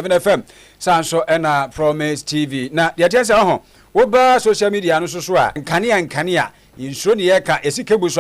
FM Sanso ena Promise TV na yɛtɛsɛ ho woba social media no so a nkania inso ne yɛka esi kebus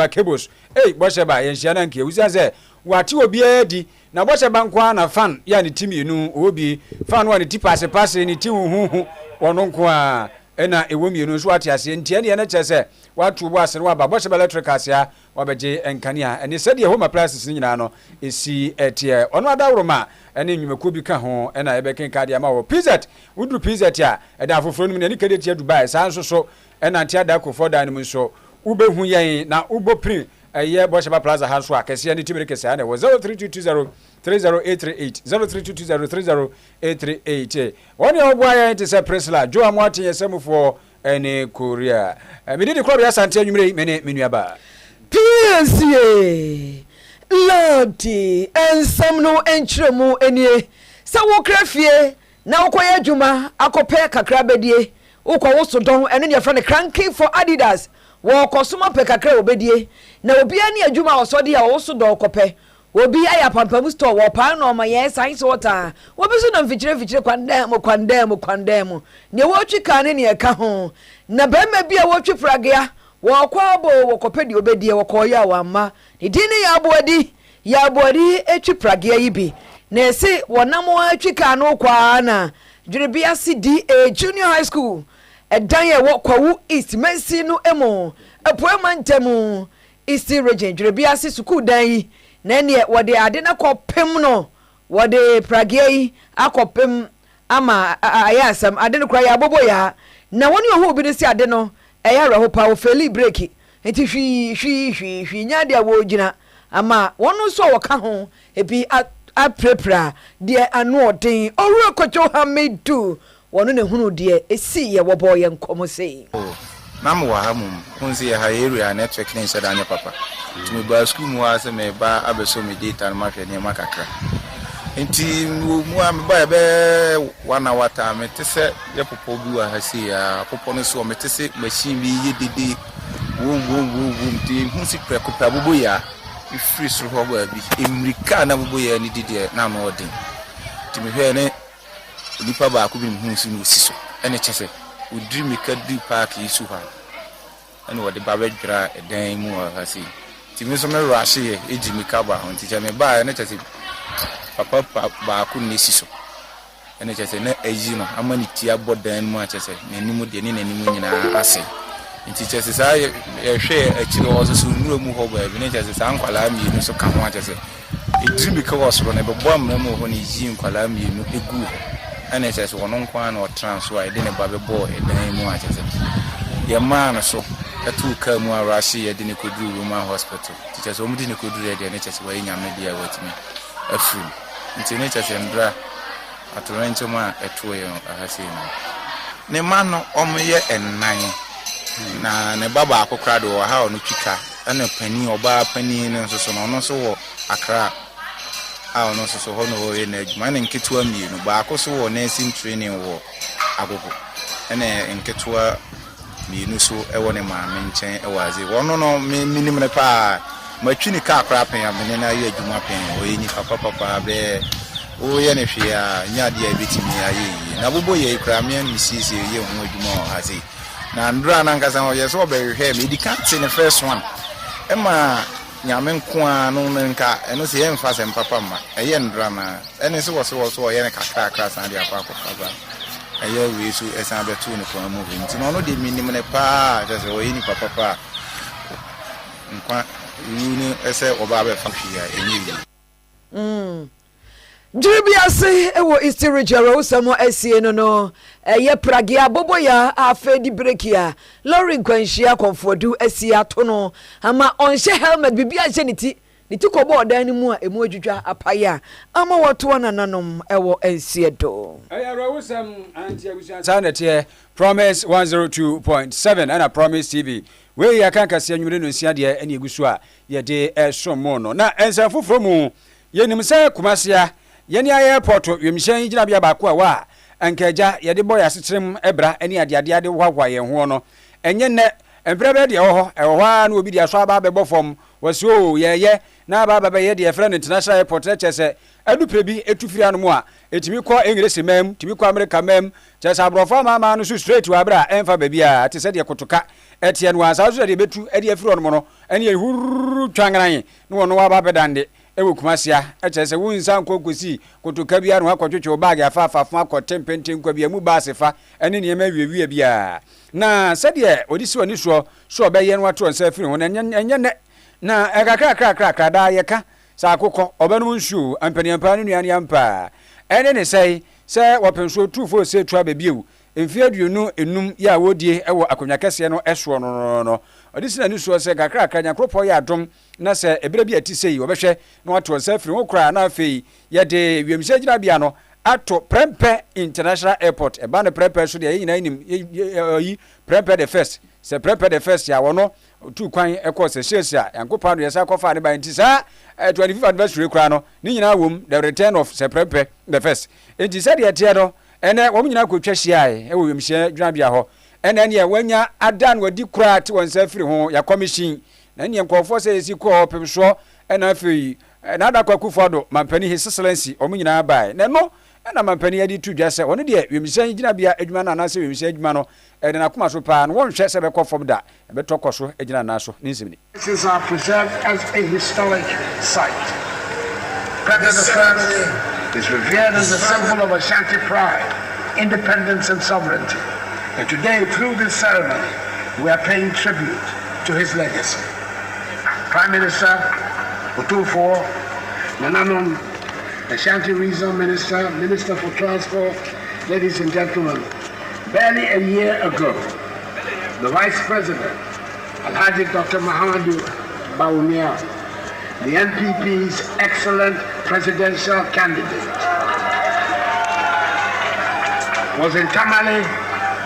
bɔhyɛ ba yɛnhyia na nke wusa sɛ wate obi adi na bɔhyɛ ba nko na fan ya ne timi nu obi fan wa ne ti passe ne ti huhu wɔno nko a ena ewo mienu so ate ase ntia ne kyɛ sɛ watu bo ase no aba bɔhyɛ ba electric asia wabɛgye nkania ɛne sɛ de home appliances ne nyinaa no esi ɛteɛ ɔno adawroma ɛne nwumako bi ka ho ɛna ɛbɛken ka de ama wo PZ wudru PZ a ɛda afoforo no ne kede tia Dubai saa nso so ɛna ntia da kofo da ne mu nso ubehu yɛn na ubo prin ɛyɛ bɔhyɛ ba plaza ha so a kɛse ne tibere kɛse ana 03220 30838 03220 30838 wɔne ɔboa yɛn te sɛ Priscilla Jo amoate yɛsɛmufo ɛne Korea mede de Krobea Asante anwumere mene menuaba Piesie Lardi ensam no enkyeremu enie sɛ wo kra fie na wokoyɛ adwuma akɔpɛ kakra bedie wokɔ wo so don ɛno ne yɛfrɛ ne cranking for Adidas wo kɔsoma pɛ kakra obedie na obi ani adwuma osɔde a wo so don kɔpɛ obi aya pampamu store wo pa no ma yɛ science water wo bi so na mfikyire kwandam ne wo twika ne ɛka ho na bɛma bi a wo twi fragea wo kwabo wo kɔpɛ de obedie wo kɔya wa ma ne din ne yaboadi etwi pragea yi bi na ese wonam atwi ka no kwa na Krobea CDA Junior High School edan ye wo kwawu East Mercy no emo apoema ntemu East Region Krobea school dan yi na ne wode ade na kɔpem no wode pragea yi akɔpem ama ayasam ade no kra ya bobo ya na woni ohu obi ne si ade no eya reho pa wo feli break enti hwi nya de wo gina ama wonu so wo ka ho ebi aprepra de anu odin owura kocho hamidu wonu ne hunu de esi ye wo boy nkomo sei na mo wa hamum kunzi ya area network ne nsa danya papa tumi ba school mu ase me ba abeso me data na mahwe ne makakra enti mu a me ba be wana wata me tese ye popo bi wa ha sei ya popo no so me tese machine bi ye dede wum ti hunsi prekopa bobo ya free so ho ba bi emrika na bobo ya ni dede na no odin ti me hwe ne nipa ba ko bi hunsi no si so ene chese udri me ka di park isu ha ene wode ba bedra edan mu ha si ti me so me rush ye eji me ka ba ho ti je me ba ene chese papa ba ko ne si so ene chese na eji no amani ti abodan mu a chese nanimu de ne nanimu nyina ase nti chese sa ye hwe akiro wo so nuru mu ho ba bi ne chese sa nkwala mi no so ka ho a chese edri me ka wo so ne bebo amna mu ho ne ji nkwala mi no egu ene chese wono nkwa na o transfer ide ne ba bebo edan mu a chese ye ma na so atu ka mu arashi ye de ne koduru Roman hospital ti chese o mu de ne koduru ye de ne chese wa nya me dia watimi afiri nti ne chese ndra atorento ma eto ye ahase no ne ma no omye ennan na ne baba akokra do ha onu twika ana pani oba pani ne nso so no so wo akra a onu so ho no wo ye na adwuma ne nketua mienu ba akoso wo nursing training wo agogo ene nketua mienu so e wo ne maame nchen e waze wono no minim ne pa matwini ka akra pen amene na ye adwuma pen o ye ni papa be o ye ne hwe a nya de a betimi aye na bobo ye kra me ni sisi ye ho adwuma o haze na ndra na nkasa ho ye so obehwe me di can't the first one ema nyame nko a no nka eno se ye mfa se mpapa ma eye ndra na ene se wo ye ne kakra san de akwa akwa eye we so esan betu ne ko mu nti no no de minim ne pa je se wo ye ni papa pa nkwa ni ese oba be fa hia enyi Krobea se ewo East Region samo esie no ye pragea bobo ya afedi breakia lorry kwanhia komfodu esie ato no ama onhye helmet bibia hye ne ti kobo odan ni mu a emu adwudwa apaya ama woto nananom ewo esie do ayaro sam anti agusia sanete Promise 102.7 and a Promise TV we ya kan kase anwure no nsia de ene egusu a ye de esomo no na ensa foforo mu ye nim se kumasia yeni airport yemhyan gina bia ba ko a wa ankaja ye de boy asetrem ebra ene ade hwahwa ye ho no enye ne embrebe de ho na obi de aso aba bebo fom was so ye na baba ye de friend international airport chese adu prebi etufiri anu a etimi kɔ English mem timi kɔ America mem chese abrofo mama no so straight wa bra emfa baby a te se de kotoka etie no ansa so de betu e de afiri ono no ene ye hururu twangran no wono wa ba bedande ewo kumasia chese wo nsan kokosi kotoka bia no akɔtwetwe bag afa akɔ tempenten kwa bia mu ba sefa ene ne ma wiewie bia na sɛdeɛ odisi wani so ɔbɛyɛ no wato nsa afiri ho na enye ne na ekakra da yeka sa akokɔ ɔbɛnum nsuo ampaniampa no nuane ampa ene ne sɛ wɔpenso tufo se tua bebiew emfi aduonu enum ya wodie ɛwɔ akonwa kɛse no ɛso no odisi na ni so sɛ kakra nyakropɔ yɛ adom na sɛ ebere bi ati sei wɔbɛhwɛ na wato nsa afiri ho kra na afei yɛde wiemhyɛ gyina bia no ato Prempeh International Airport eba ne Prempeh so de yina nim yi Prempeh the first se Prempeh the first ya wono tu kwan ekɔ se shesia yankopa no yesa kɔfa ne ba nti sa 25th anniversary kura no ni nyina wom the return of se Prempeh the first enti se de tie no ene wom nyina kotwa hyiae ewo wemhye dwana bia hɔ ene ne wanya adan wadi kura te won sa firi ho ya commission na ne nkɔfo se esi kɔ pemso ena afei na da kwakufo do mampani his excellency omu nyina bai na no na mampani yadi tu dwa se woni de wemhyɛ gyina bia adwuma na anase wemhyɛ adwuma no de na koma so pa no wonhwɛ se bekɔ fom da betɔ so gyina na so ni nsɛmni. These are preserved as a historic site. Prempeh the First is revered as a symbol of Ashanti pride, independence and sovereignty. And today, through this ceremony, we are paying tribute to his legacy. Prime Minister Otufo Nananom, Ashanti Regional Minister, Minister for Transport, ladies and gentlemen, barely a year ago, the Vice President, Alhaji Dr. Mahamadou Bawumia, the NPP's excellent presidential candidate, was in Tamale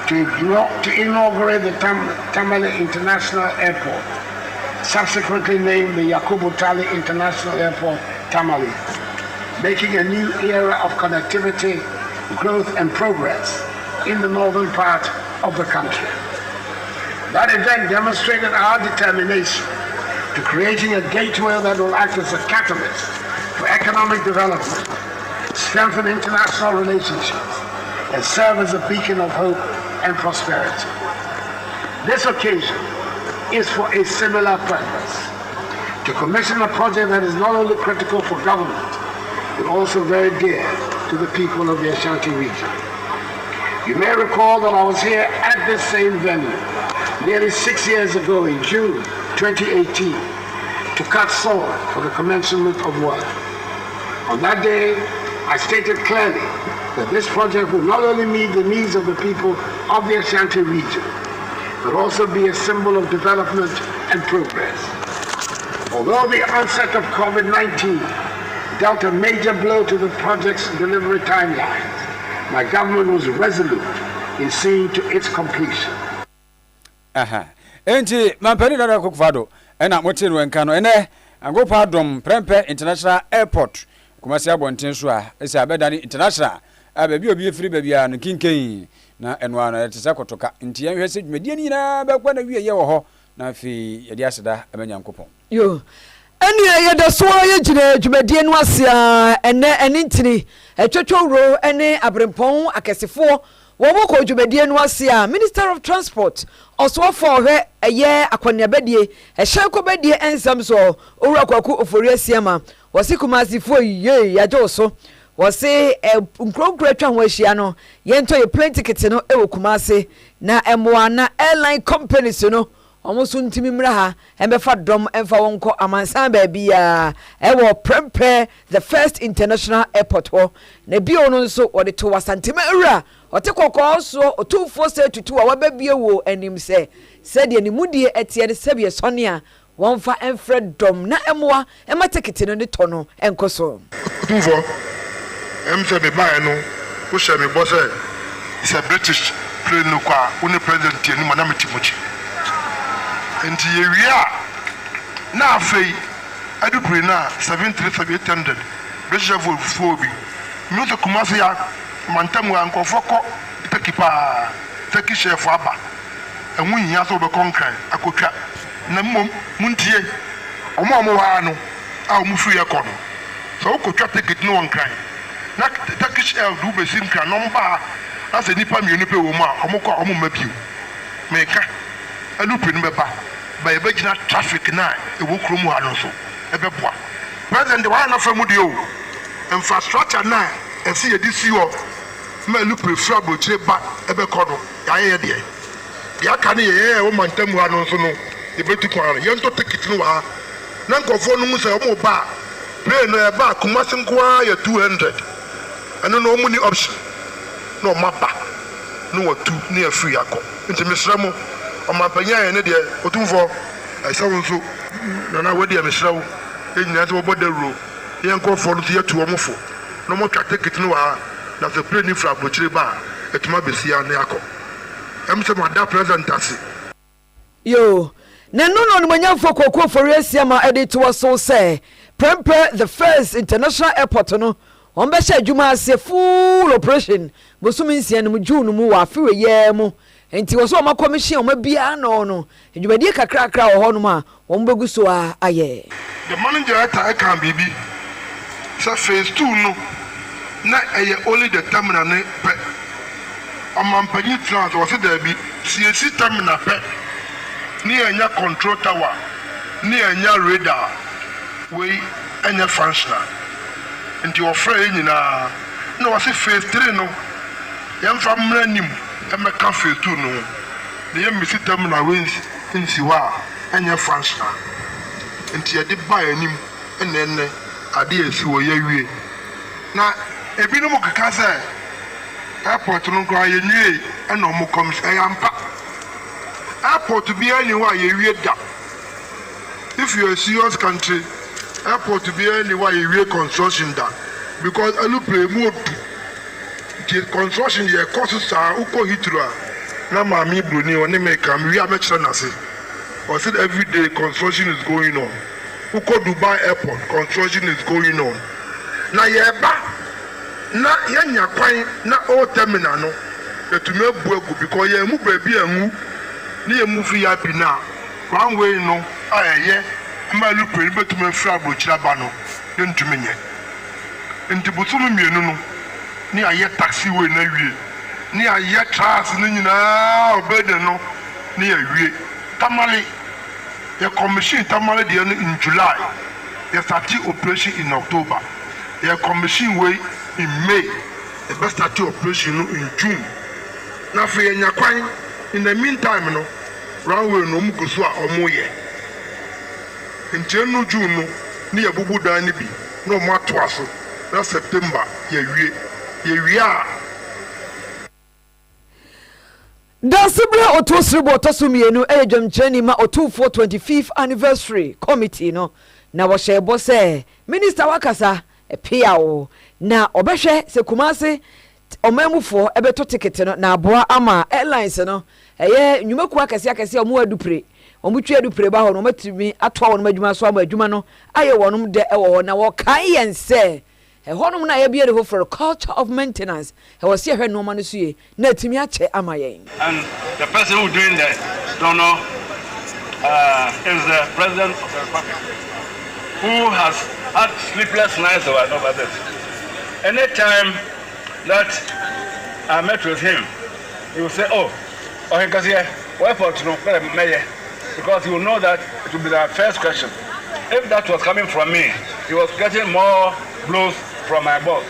to inaugurate the Tamale International Airport, subsequently named the Yakubu Tali International Airport, Tamale, making a new era of connectivity, growth and progress in the northern part of the country. That event demonstrated our determination to creating a gateway that will act as a catalyst for economic development, strengthen international relationships, and serve as a beacon of hope and prosperity. This occasion is for a similar purpose, to commission a project that is not only critical for government, but also very dear to the people of the Ashanti region. You may recall that I was here at this same venue nearly 6 years ago in June 2018 to cut sword for the commencement of work. On that day, I stated clearly that this project will not only meet the needs of the people of the Ashanti region, but also be a symbol of development and progress. Although the onset of COVID-19 dealt a major blow to the project's delivery timelines, my government was resolute in seeing to its completion. Enti mampani na kokufado ena motenu enka no ene agopa dom Prempeh International Airport kumasi abonten so a esi abedani international ababi obi efiri babia no kinken na enwa na tese kotoka nti enhwe se dwumadi ni na bakwa na wiye wo ho na afi yedi aseda abanyankopon yo eni ye da so ye gire dwumadi no ase a ene ntini etwetworo ene abrempon akesefo wo ko dwumadi no ase a Minister of Transport also for hwe eye akoniabadie ehye kobadie ensam so owura kwaku ofori asiama wasi kumasifo ye yajo so wasi nkrokro twa ho ahia no yento ye plane ticket no ewo kumase na emoana airline companies no omuso ntimi mra ha embefa dom emfa wonko amansan ba bia ewo Prempeh the first international airport ho na bio no nso wode to wasantema ewura otekoko so otufo se tutu a wababie wo anim se de animudie etie de sebie sone a wonfa enfred dom na emoa ema ticket no ne to no enkoso tufo se be ba no wo hye me bo se is a British plane no kwa woni president ni manam Timochi enti ye wia na afei adupre na 737-800 British Airways bi mi to kumase ya mantamu ankofoko tekipa tekishefo aba enwu nya so be konkran akotwa na mum muntie omo ha no a omo free ekọ no so ko twa ticket no won kran na Turkish Air do be sim kran number as nipa mienu pe wo mu a omo ko omo mapiu meka alupe no beba ba ebe gina traffic na e wo krom ha no so e be boa president wa na fa mu de o infrastructure na e si edisi o ma alupe fra bochire ba e be kodo ya ye de ya ka ne ye wo mantam ha no so no e be tukwan ye nto ticket no wa na nkofo no mu se omo ba plane no e ba kumasi nkoa ya 200 ano no omu ni option no mapa no wa 2 ne free akọ nti mesra mo ọmapanya ye ne de otumfo aisa wonso na wadi ya mesra wo enyina te oboda ro ye nkofo no ye tu omofo no mo twa ticket no wa na se plane ni fra bochire ba etuma besia ne akọ emse mo da president ase yo na no manyamfo kokko for asia ma edit to so say prempre the first international airport no on be sha adwuma ase full operation bosumi nsia no June mu wa afiwe ye mu enti wo so ma commission o ma bia no adwumadi kakrakra wo ho no ma wo mbegu so aye the manager I can bibi sa phase 2 no na only the terminal ne pe amampanyi trans wo se da bi CAC terminal pe ni enya control tower ni enya radar we enya functional nti ofra nyina na wo se phase 3 no yemfa mranim emeka phase 2 no the yemisi terminal we nsi wa enya functional nti ye de ba anim enne ade esi wo ye wie na ebinom keka se airport no kwa ye nwie ena omo komis ayampa airport bi anywhere ye wie da if you are a serious country airport bi anywhere ye wie construction da because alupe mode the construction ye cost sa uko hitro na mami bruni oni make am we am na say or said every day construction is going on uko Dubai airport construction is going on na ye ba na yanya kwan na o terminal no etume buegu because ye mu ba bi anwu ni ye mu VIP na one way no ayeye malu pe betume fra bochira ba no ntumi nye ntibutumu mienu no ni aye taxi way na wie ni aye trans ni nyina obede no ni awie tamale ye commission tamale de in July ye start operation in October ye commission way in May the best start operation no in June na fe ye nyakwan in the meantime no runway no mu guso a omo ye ntienu June no ni ye bubu dan ni bi no mo atoa so na September ye wie a Dasibra otosribo otosumienu ejamcheni ma otufo 25th anniversary committee no na wo shebo se minister wakasa epia o na obehwe se Kumase omamufo ebeto ticket no na aboa ama airlines no eye nyumaku akase omo adupre omutwe adupre ba ho no matimi atwa wono adwuma so ama adwuma no aye wonom de ewo na wo kan yense honum na ye bia de for culture of maintenance he was here no man so ye na timi ache amayen and the person who doing the donor is the president of the republic who has had sleepless nights over this. Anytime that I met with him he will say okay cuz here why for to know because he will know that it will be the first question. If that was coming from me he was getting more blows from my boss,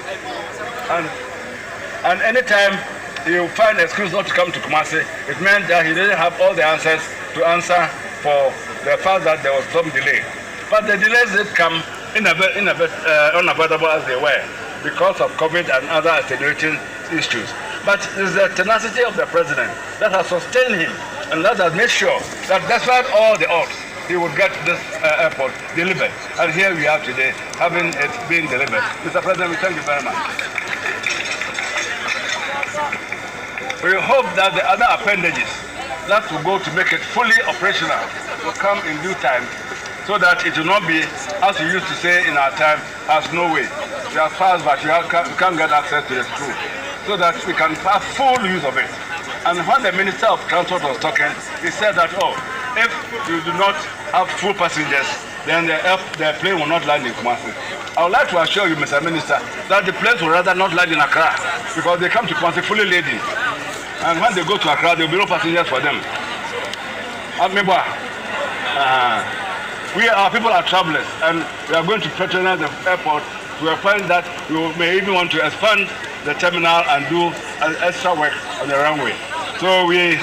and anytime he will find an excuse not to come to Kumasi, it meant that he didn't have all the answers to answer for the fact that there was some delay. But the delays did come unavoidable as they were because of COVID and other attenuating issues. But it's the tenacity of the president that has sustained him and that has made sure that despite all the odds, he would get this airport delivered. And here we are today, having it being delivered. Mr. President, we thank you very much. We hope that the other appendages that will go to make it fully operational will come in due time so that it will not be, as we used to say in our time, has no way. We are fast, but you can't get access to the school. So that we can have full use of it. And when the Minister of Transport was talking, he said that, if you do not have full passengers, then the plane will not land in Kumasi. I would like to assure you, Mr. Minister, that the planes will rather not land in Accra because they come to Kumasi fully laden. And when they go to Accra, there will be no passengers for them. Our people are travelers, and we are going to patronize the airport to a point that we may even want to expand the terminal and do extra work on the runway. So we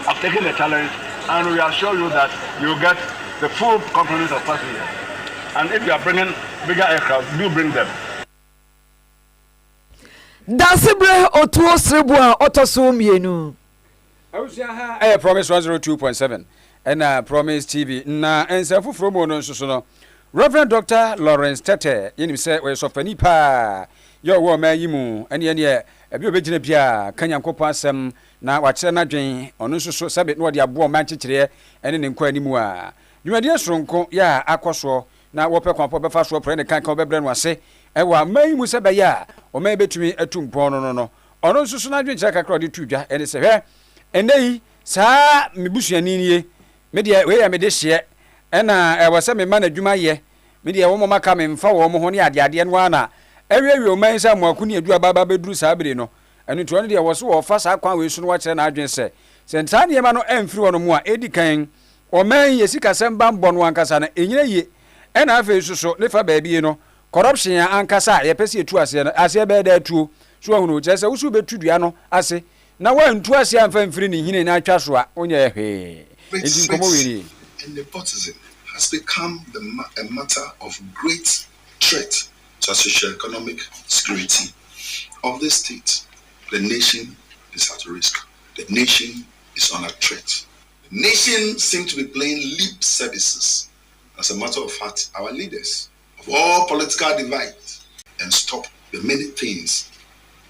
have taken the challenge, and we assure you that you will get the full complement of passengers. And if you are bringing bigger aircraft, do bring them. Dasibre otuo srebua otoso mienu. I promise 102.7 and Promise TV na ensafu from no nso no Reverend Dr. Lawrence Tete yenim se we sofani pa yo wo ma yimu ene ene abi obegina bia kanyankopon asem na wakyere na dwen ono nso so sabe no de abo ma nkyekere ene ne nkwa animu a nwade soronko ya akoso na wo pe kwampo befa so pre ne kan kan bebre no ase ewa ma yimu se be ya o ma betumi atumpon no ono nso so na dwen kyerɛ kakra de tudwa ene se hwɛ enei saa mebusuani nie me de we ya me de hye ena wase me ma na dwuma ye me de wo mo maka me mfa wo mo ho ne ade no ana ewie o man sa mo akuni adu ababa beduru saa bere no enu to no de wo so wo fa saa kwan we su no wa kyerɛ na adwen se senta ne ma no emfiri wo no mu a edi kan o man ye sika semba mbɔ no ankasa na enyina ye ena afa su so ne fa baabie no corruption ya ankasa ye pese etu ase no ase be da atuo so ahunu kyerɛ se wo su betu dua no ase na wantu ase amfa mfiri ne hine na atwa so a onye hwe edi komo wiri. And nepotism has become a matter of great threat to socio-economic security of the state. The nation is at risk. The nation is under threat. The nation seems to be playing lip services. As a matter of fact, our leaders of all political divides and stop the many things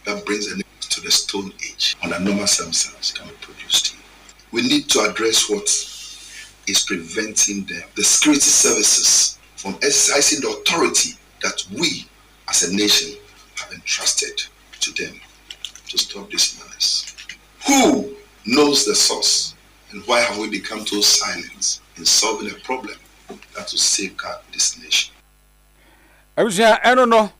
that brings a nation to the stone age under normal circumstances can be produced. We need to address what is preventing them, the security services, from exercising the authority that we as a nation have entrusted to them to stop this menace. Who knows the source, and why have we become so silent in solving a problem that will safeguard this nation? I don't know.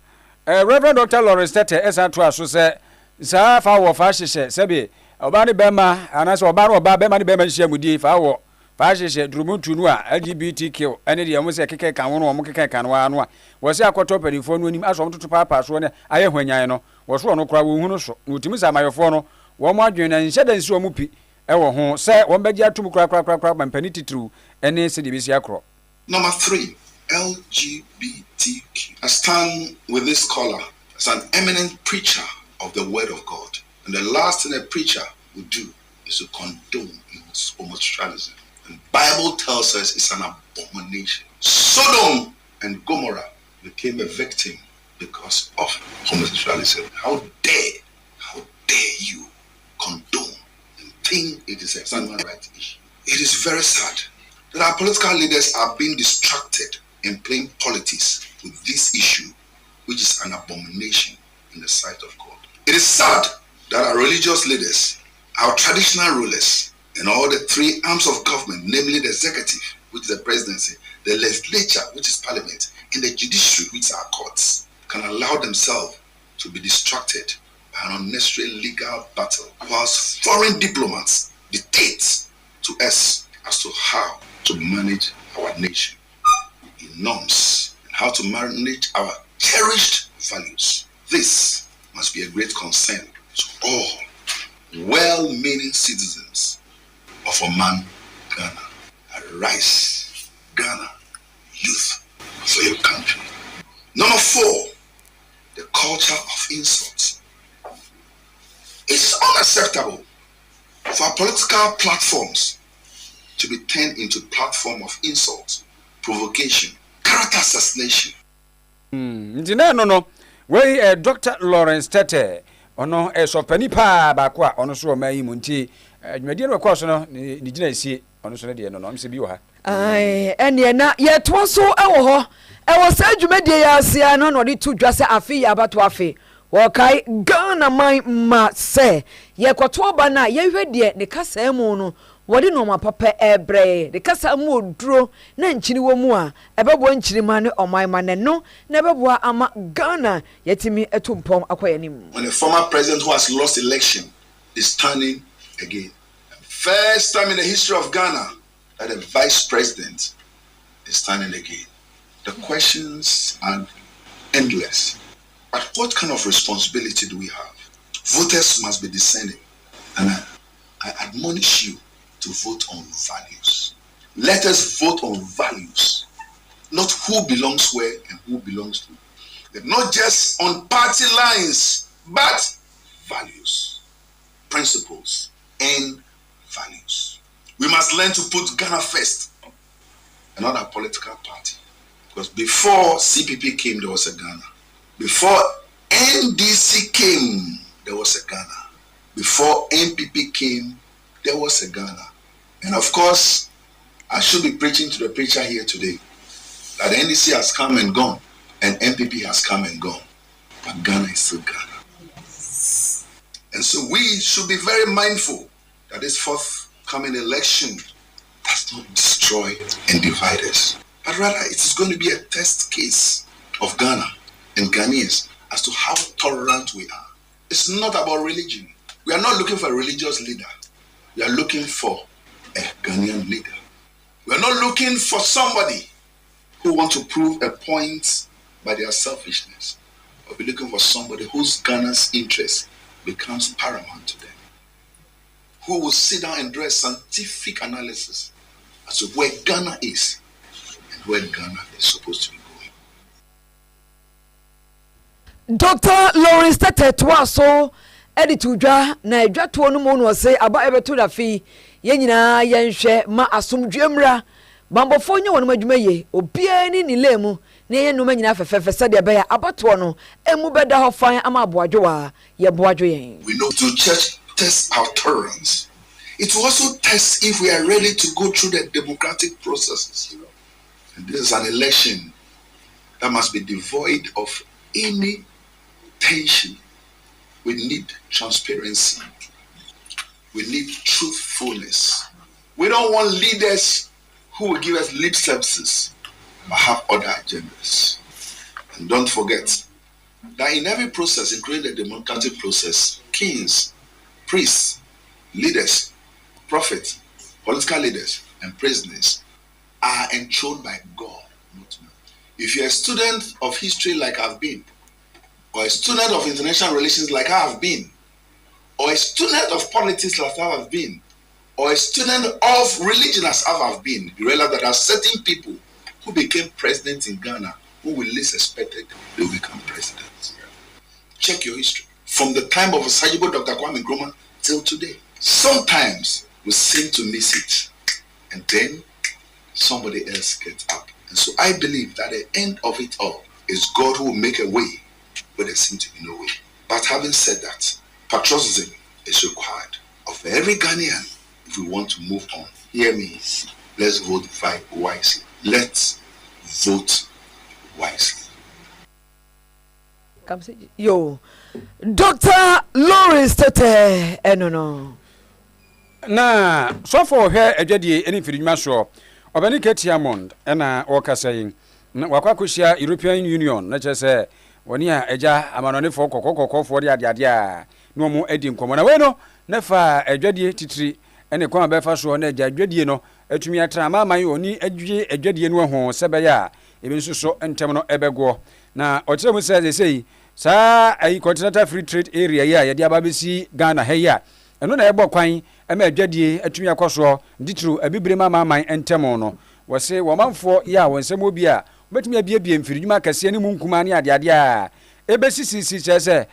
Reverend Dr. Lawrence Tete esa to aso se sa fa wo fa hyehye sebe oba ne bema anase oba no oba bema ne bema hyehye mudi fa wo fa hyehye drumuntu nu a LGBTQ ene de mo se keke kan wo mo keke kan wa no a wo se akoto perifo no anim aso mo toto papa so ne aye hwanyan no wo so no kra wo hunu so no timi sa mayefo no wo mo adwen na nhye da nsi wo mu pi e wo ho se wo beji atum kra mampani titru ene se de bisi akro. Number 3, LGBTQ. I stand with this scholar as an eminent preacher of the word of God. And the last thing a preacher would do is to condone homosexuality. And the Bible tells us it's an abomination. Sodom and Gomorrah became a victim because of homosexuality. How dare you condone and think it is a human rights issue? It is very sad that our political leaders are being distracted and playing politics with this issue, which is an abomination in the sight of God. It is sad that our religious leaders, our traditional rulers, and all the 3 arms of government, namely the executive, which is the presidency, the legislature, which is parliament, and the judiciary, which are courts, can allow themselves to be distracted by an unnecessary legal battle, whilst foreign diplomats dictate to us as to how to manage our nation in norms and how to manage our cherished values. This must be a great concern to all well-meaning citizens of a man, Ghana. Arise, Ghana, youth, for your country. Number 4, the culture of insults. It's unacceptable for our political platforms to be turned into platform of insult, provocation, character assassination. No. We Dr. Lawrence Tete ono sofani pa ba kwa ono so ma yi munti dwumadi no kwa so no ni gina sie ono so ne de no no amse bi wo ha ai ene na ye to so ewo ho ewo sa dwumadi ya asia no no de to dwa se afi ya bato afi wo kai Ghana man ma se ye kwoto ba na ye hwede ne kasa mu no wɔde no ma papa ebre de kasa mu oduro na nkyini wɔ mu a ɛbɛbɔ nkyini ma ne ɔman ma ne no na ɛbɛbɔ ama Ghana yɛtimi etumpɔm akɔyɛ nim. When a former president who has lost election is standing again. First time in the history of Ghana that a vice president is standing again. The questions are endless. But what kind of responsibility do we have? Voters must be discerning. And I admonish you to vote on values. Let us vote on values, not who belongs where and who belongs to. Not just on party lines, but values, principles, and values. We must learn to put Ghana first and not a political party. Because before CPP came, there was a Ghana. Before NDC came, there was a Ghana. Before NPP came, there was a Ghana. And of course, I should be preaching to the preacher here today that NDC has come and gone and NPP has come and gone. But Ghana is still Ghana. And so we should be very mindful that this forthcoming election does not destroy and divide us. But rather, it is going to be a test case of Ghana and Ghanaians as to how tolerant we are. It's not about religion. We are not looking for a religious leader. We are looking for a Ghanaian leader. We are not looking for somebody who wants to prove a point by their selfishness. We're looking for somebody whose Ghana's interest becomes paramount to them. Who will sit down and do a scientific analysis as to where Ghana is and where Ghana is supposed to be going. Dr. Lawrence Tete Twaso editor dwa na edwa to no mo no say aba ebeto da fi ye nyina ye nhwe ma asomdwemra bambofo nye wono madwuma ye obia ni nilemu na ye no manyina fefefe se de be ya abato no emu beda ho fan ama aboadwo wa ye boadwo yen. We know to church test our tolerance. It will also test if we are ready to go through the democratic processes. And this is an election that must be devoid of any tension. We need transparency. We need truthfulness. We don't want leaders who will give us lip services but have other agendas. And don't forget that in every process, including the democratic process, kings, priests, leaders, prophets, political leaders, and presidents are enthroned by God, not man. If you're a student of history like I've been, or a student of international relations like I have been, or a student of politics like I have been, or a student of religion as I have been, you realize that there are certain people who became presidents in Ghana who we least expected they will become presidents. Check your history. From the time of Osajibo Dr. Kwame Nkrumah till today. Sometimes we seem to miss it, and then somebody else gets up. And so I believe that the end of it all is God who will make a way where there seems to be no way. But having said that, patriotism is required of every Ghanaian if we want to move on. Hear me. Let's vote wisely. Let's vote wisely. Yo, Dr. Lawrence Tete, no. Na so for here ejadie eni firidwuma so obani Ketiamond na okasa yin na wakwakohia European Union na chese woni a eja amanonefo kokokokofo de ade a no mu edi nkomo na we no na fa ejadie titiri ene kwa befa so na eja adwadie no atumi atra amaman oni adwie adwadie no ho sebe ya ebi nso so entem no ebego na okyere mu sei sa ayi continental free trade area ya ye de ababesi Ghana heya eno na ebo kwan ema adwadie atumi akoso nditru abibre amaman entem no wose womanfo ya wonsem obi a betumi abiebie mfiridwuma kase ne mu nkuma ne ade a ebesisisi chese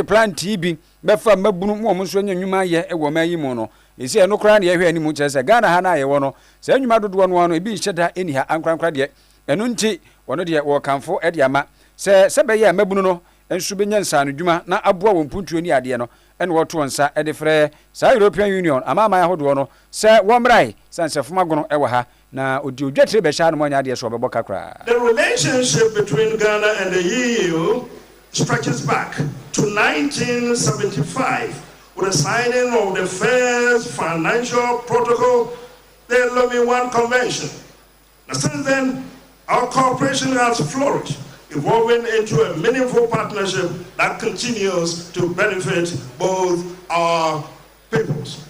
plant ibi befa mabunu mu omso nyanyuma ye ewo mayi mu no esi eno kra na ye hwe ani mu chese Ghana ha na ye wo no sa anyuma dodo no ebi hyeda eni ha ankrankra de eno nti wono de wo kanfo ede ama sebe ye mabunu no ensu benya nsanu dwuma na aboa wo mpuntuo ni ade no ene wo to nsa ede frɛ sa European Union amama ahodo no se wo mrai sansefuma gono ewo ha na odi odwatre be sha no nya ade so obebo kakra. The relationship between Ghana and the EU stretches back to 1975 with the signing of the first financial protocol, the Lomé I Convention. Now, since then, our cooperation has flourished, evolving into a meaningful partnership that continues to benefit both our peoples.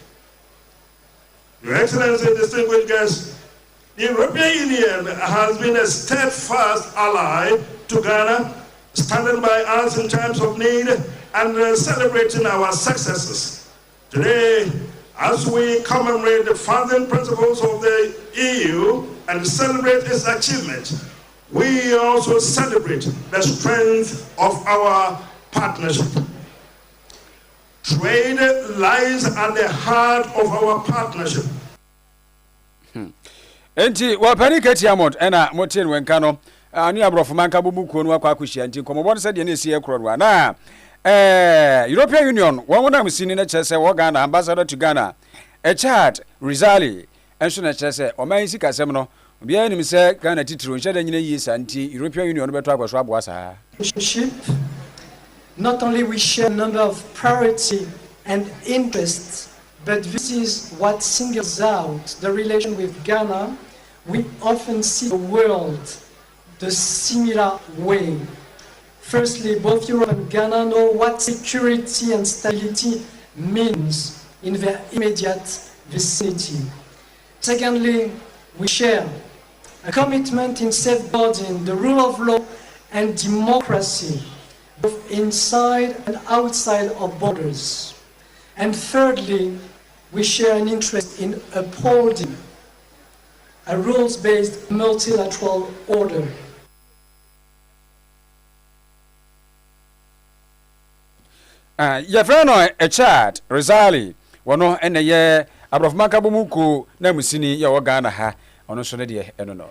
Your Excellency, distinguished guests, the European Union has been a steadfast ally to Ghana, standing by us in times of need and celebrating our successes. Today, as we commemorate the founding principles of the EU and celebrate its achievements, we also celebrate the strength of our partnership. Trade lies at the heart of our partnership. Enti wapani kati amot ena motin wenkano ani abrofo manka bubu kuonu akwa akuhia nti komobon se de na esi ekro na European Union wona msini na chese wo Ghana ambassador to Ghana Echad Rizali enso na chese o man sika sem no bia nim se Ghana titiro nhede nyina yi santi European Union beto akwaso aboasa. Not only we share a number of priority and interests, but this is what singles out the relation with Ghana. We often see the world the similar way. Firstly, both Europe and Ghana know what security and stability means in their immediate vicinity. Secondly, we share a commitment in safeguarding the rule of law and democracy, both inside and outside of borders. And thirdly, we share an interest in upholding a rules-based multilateral order. Yefrano Echad Rizali wono ene ye abrofmaka bumuku na musini ye wo Ghana ha ono so ne de eno no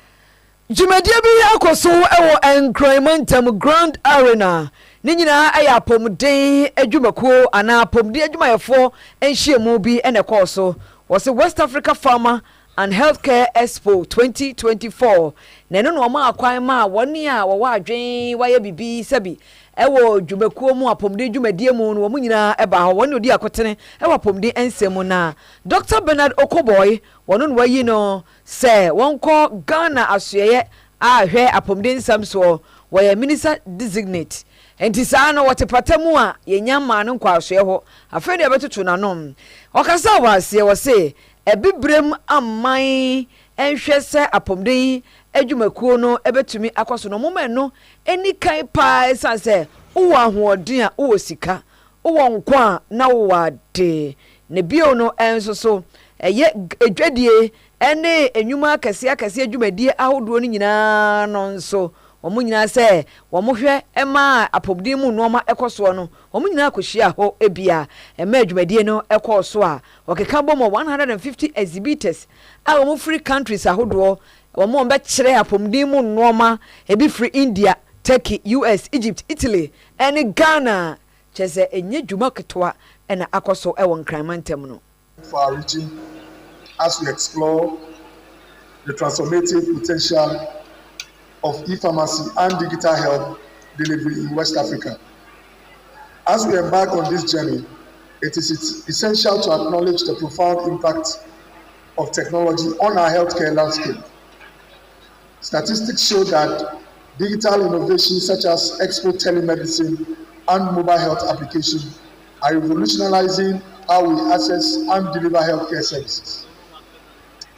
Jumedia bi akoso ewo Encrementum Grand Arena ni nyina aya pomden adwumako ana pomden adwumayefo enhyiemu bi ene koso was West Africa Farmer and Healthcare Expo 2024 na eno no ma akwan ma woni a wo adwen waye bibi sabi ewo dwumako mu apomden dwumadie mu no wo nyina eba ho woni odi akotene ewo apomden ensemu na Dr. Bernard Okoboy wono no wayi no se wonko Ghana asoye ahwe apomden samso wo minister designate enti saa no wotepatamu a yenyama no kwa asoye ho afede abetoto nanom okasa wase wo se ebibrem amman enhwe se apomden adwumakuo no ebetumi akoso no moment no eni kai pa esanse wo ahoɔden a wo sika wo nkwa na wo ade ne bio no enso so eye edwadie ene enwuma akase adwumadie ahodoɔ no nyinaa no nso omu nyinaa se wo mohwɛ ema apomden mu nooma ekoso no omu nyinaa akohia ho ebia ema adwumadie no ekoso a okeka bom 150 exhibitors a omu free countries ahodoɔ omo mbe kire apomden mu nooma ebi free India, Turkey, US, Egypt, Italy and Ghana chese enye dwuma ketwa ena akoso ewo nkramantem no for our region as we explore the transformative potential of e-pharmacy and digital health delivery in West Africa. As we embark on this journey, it is essential to acknowledge the profound impact of technology on our healthcare landscape. Statistics show that digital innovations such as expert telemedicine and mobile health applications are revolutionizing how we access and deliver healthcare services.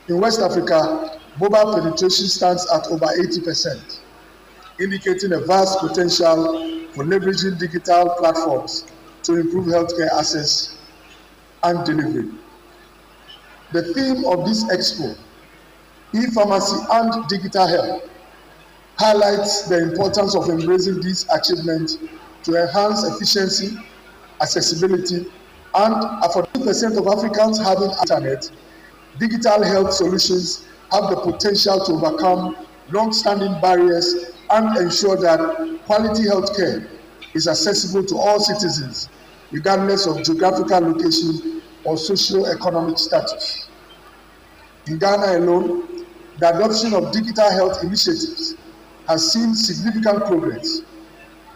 In West Africa, mobile penetration stands at over 80%, indicating a vast potential for leveraging digital platforms to improve healthcare access and delivery. The theme of this expo, e-pharmacy and digital health, highlights the importance of embracing these achievements to enhance efficiency, accessibility, and for 40% of Africans having internet. Digital health solutions have the potential to overcome long-standing barriers and ensure that quality healthcare is accessible to all citizens, regardless of geographical location or socio-economic status. In Ghana alone, the adoption of digital health initiatives has seen significant progress.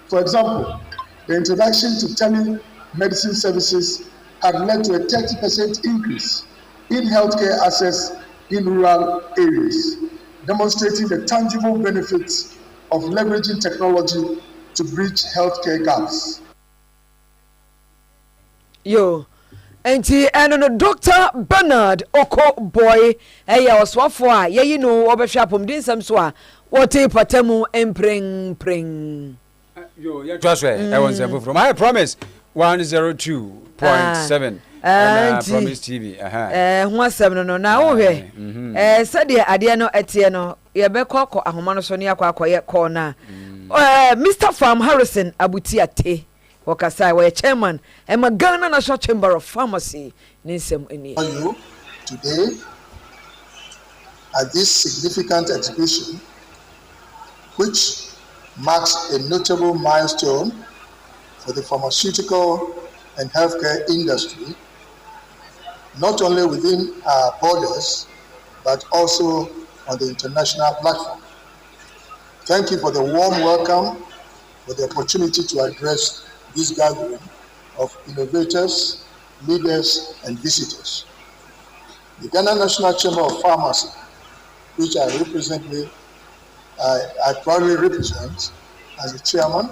For example, the introduction to telemedicine services have led to a 30% increase in healthcare access in rural areas, demonstrating the tangible benefits of leveraging technology to bridge healthcare gaps. Yo, enti no Dr. Bernard Oko Boy, oswafo a ye no obehwa pomdin sam so a wote patamu empring. Yo, ya twaswe won se from I promise 102.7 Promise TV ho asem no na wo hwe sade ade no etie no ye be kokko ahoma no so ne akwa ko na Mr. Farm Harrison Abutiate Wakasai we chairman and Ghana National Chamber of Pharmacy Nisem Eni. You today at this significant exhibition, which marks a notable milestone for the pharmaceutical and healthcare industry, not only within our borders, but also on the international platform. Thank you for the warm welcome, for the opportunity to address this gathering of innovators, leaders, and visitors. The Ghana National Chamber of Pharmacy, which I proudly represent as the chairman,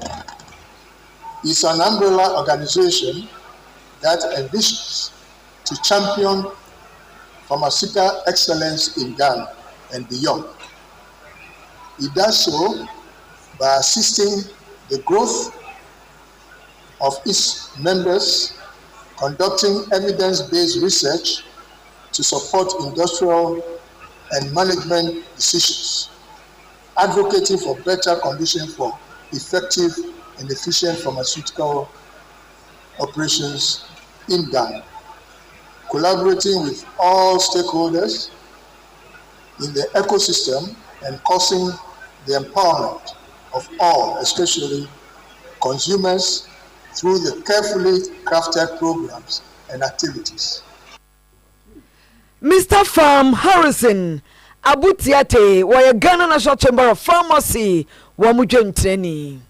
is an umbrella organization that envisions to champion pharmaceutical excellence in Ghana and beyond. It does so by assisting the growth of its members, conducting evidence-based research to support industrial and management decisions, advocating for better conditions for effective and efficient pharmaceutical operations in Ghana, collaborating with all stakeholders in the ecosystem and causing the empowerment of all, especially consumers, through the carefully crafted programs and activities. Mr. Farm Harrison Abutiate, why Ghana National Chamber of Pharmacy, Wamujen Training.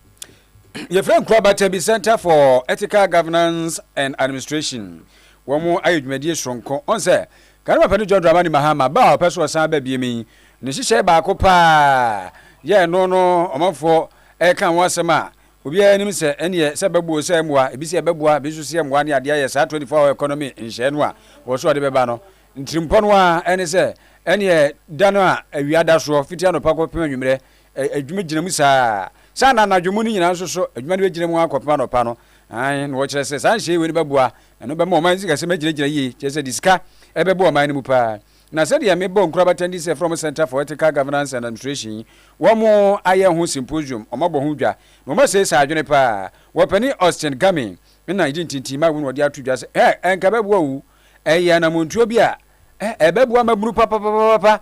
Your friend Krobea Piesie Center for Ethical Governance and Administration. One more aid media strong on say, Canada Penny John Dramani Mahama, Bow, Pessoa Sabe Bimi, Nisha Bacopa, yeah, no, Omafo, Ekan Wasama. Obi anim se ene se bebu se mwa ebi se bebu a bisu se mwa ne ade ya sa 24-hour economy nhye no a wo so ade beba no ntrimpo no a ene se ene dano a awiada so fitia no pakopem anwumre adwuma gina mu sa na nadwumu ni nyina so adwuma ne gina mu akopem no pa no an no wo kire se san hye we ne bebu a eno be ma o man sika se magina yi kire se diska e bebu o man ne mu pa na said ya mebo Krobea Piesie from Center for Ethical Governance and Administration womo aye ho symposium omabo ho dwa no ma say sa adwene pa wopani Austin Gami na idintinti ma won wode atudwa se enka bebu awu ya na montuo bi a bebu amaburu papa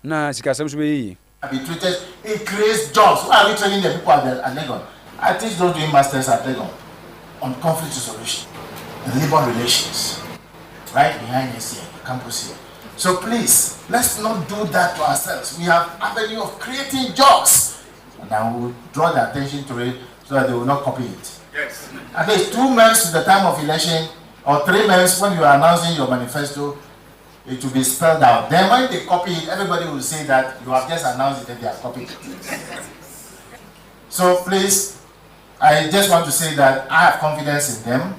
na sikasem so be be treated increase jobs. Why are we training the people at Legon? I teach those doing masters at Legon on conflict resolution and labor relations right behind us here, campus here. So please, let's not do that to ourselves. We have avenue of creating jobs. And I will draw the attention to it so that they will not copy it. Yes. At least 2 months to the time of election, or 3 months when you are announcing your manifesto, it will be spelled out. Then when they copy it, everybody will say that you have just announced it and they have copied it. So please, I just want to say that I have confidence in them,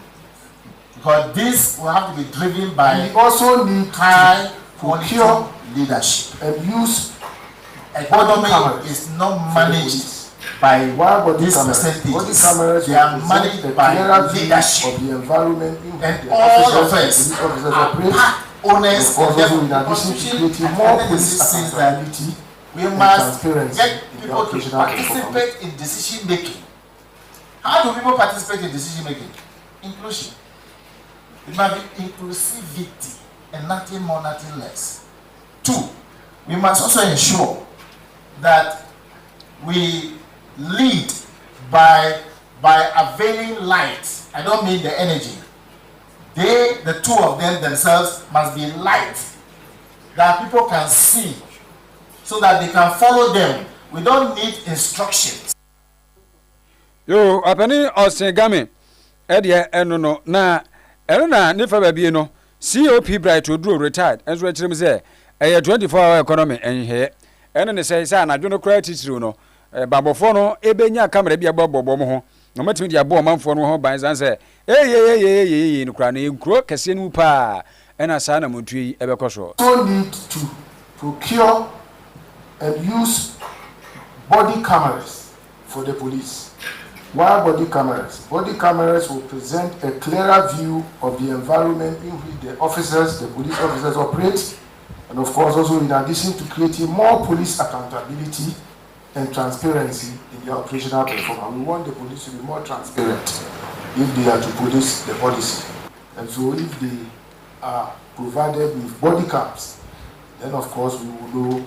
because this will have to be driven by also need high procure leadership. and use Economy is not managed by this percentage. They are managed by leadership. of the environment And all of us are part owners of the constitution. More decisions that we must get people to participate in decision making. How do people participate in decision making? Inclusion. It must be inclusivity and nothing more, nothing less. 2, we must also ensure that we lead by availing light. I don't mean the energy. The two of them themselves must be light that people can see so that they can follow them. We don't need instructions. Yo, apani Austin Gami, Edia enono na ɛno na ne fa baabi no COP Bright Oduro retired enso akyerem sɛ ɛyɛ 24-hour economy ɛnhɛ ɛno ne sɛ anadwo no kora titiriw no babɔfo no ebenya kamera bi abɔbɔbɔ mo ho na matimi de abɔ manfo no ho ban san sɛ no kora na nkuro kɛse no pa ɛna saa na montu yi ɛbɛkɔ so. So need to procure and use body cameras for the police. Why body cameras? Body cameras will present a clearer view of the environment in which the police officers operate, and of course also in addition to creating more police accountability and transparency in their operational performance. We want the police to be more transparent if they are to police the policy. And so if they are provided with body cams, then of course we will know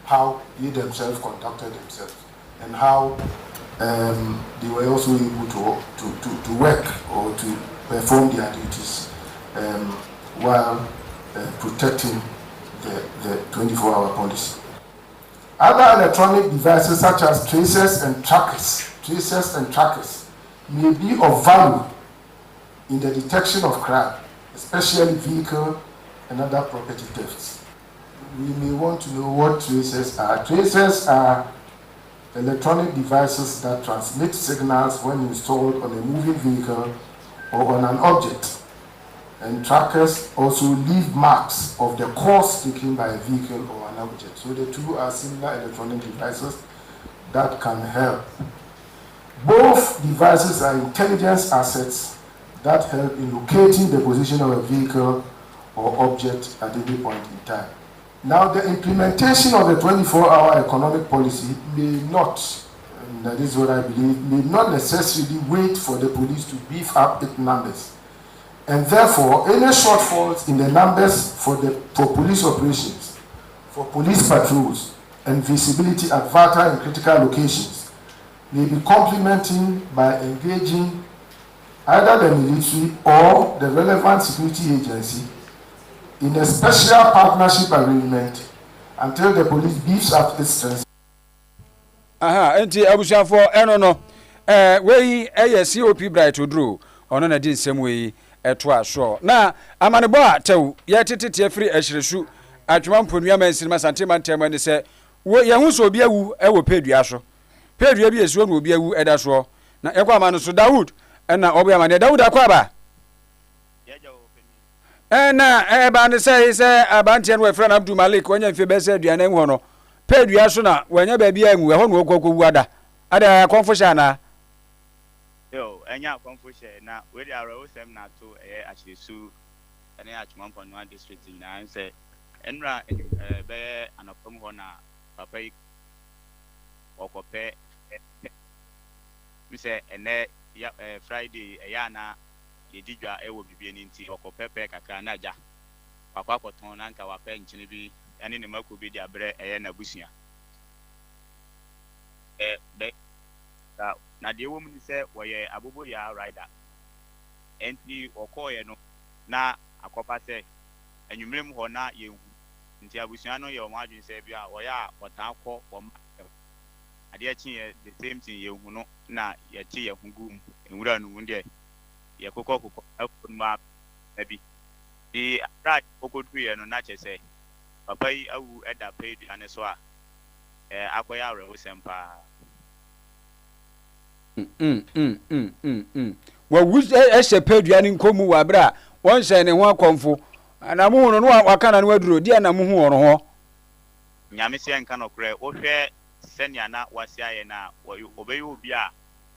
how they themselves conducted themselves and how they were also able to work or to perform their duties while protecting the 24-hour policy. Other electronic devices such as tracers and trackers may be of value in the detection of crime, especially vehicle and other property thefts. We may want to know what tracers are. Tracers are electronic devices that transmit signals when installed on a moving vehicle or on an object. And trackers also leave marks of the course taken by a vehicle or an object. So the two are similar electronic devices that can help. Both devices are intelligence assets that help in locating the position of a vehicle or object at any point in time. Now, the implementation of the 24-hour economic policy may not, and that is what I believe, may not necessarily wait for the police to beef up its numbers. And therefore, any shortfalls in the numbers for police operations, for police patrols, and visibility at vital and critical locations may be complementing by engaging either the military or the relevant security agency in a special partnership agreement until the police beefs up its strength. Enti abushafo eno no we COP Bright Oduro ono na di nsem we eto aso na amanebo a tew ye tetete afiri ahyiresu atwuma mponua mansinima santema ntema ne se wo ye hu so obi awu ewo pedua so pedua bi esuo no obi awu eda so na ekwa amano so Dawood na obi amane Dawood akwa ba na ba ne say abantie no efra na Abdul Malik onye mfe be say aduane nhu no pedua so na wanya ba bia enwu ho no okwowu ada konfusha na yo enya konfusha na we dey arawo sem na to achirisu ene achumampo no district na say enra be anopom ho na papa yi okope mi say ene Friday na yedidwa ewo bibie ni nti okopepe kakra na ja akwakoton na nka wape nchine bi ene ne makobi di abre na busua be na de wo mu ni se woye abobo ya rider enti okoye no na akopa se anwumrem ho na yehu nti abusua no ye o madwin se bia woya wotan kɔ wo ade achi ye the same thing yehu no na ye ti ye hungu enwura no mu de ye kokɔ afun ma abi di right kokodu ye no na che se papa yi awu eda pay duane so a akoya arewo sempa wa wus ehye peduane nkomu wa bra won hye ne ho akomfo na mu no waka na no aduro dia na mu hu woro ho nyame se nka no kre wo hwe senia na wasi aye na obeyi obi a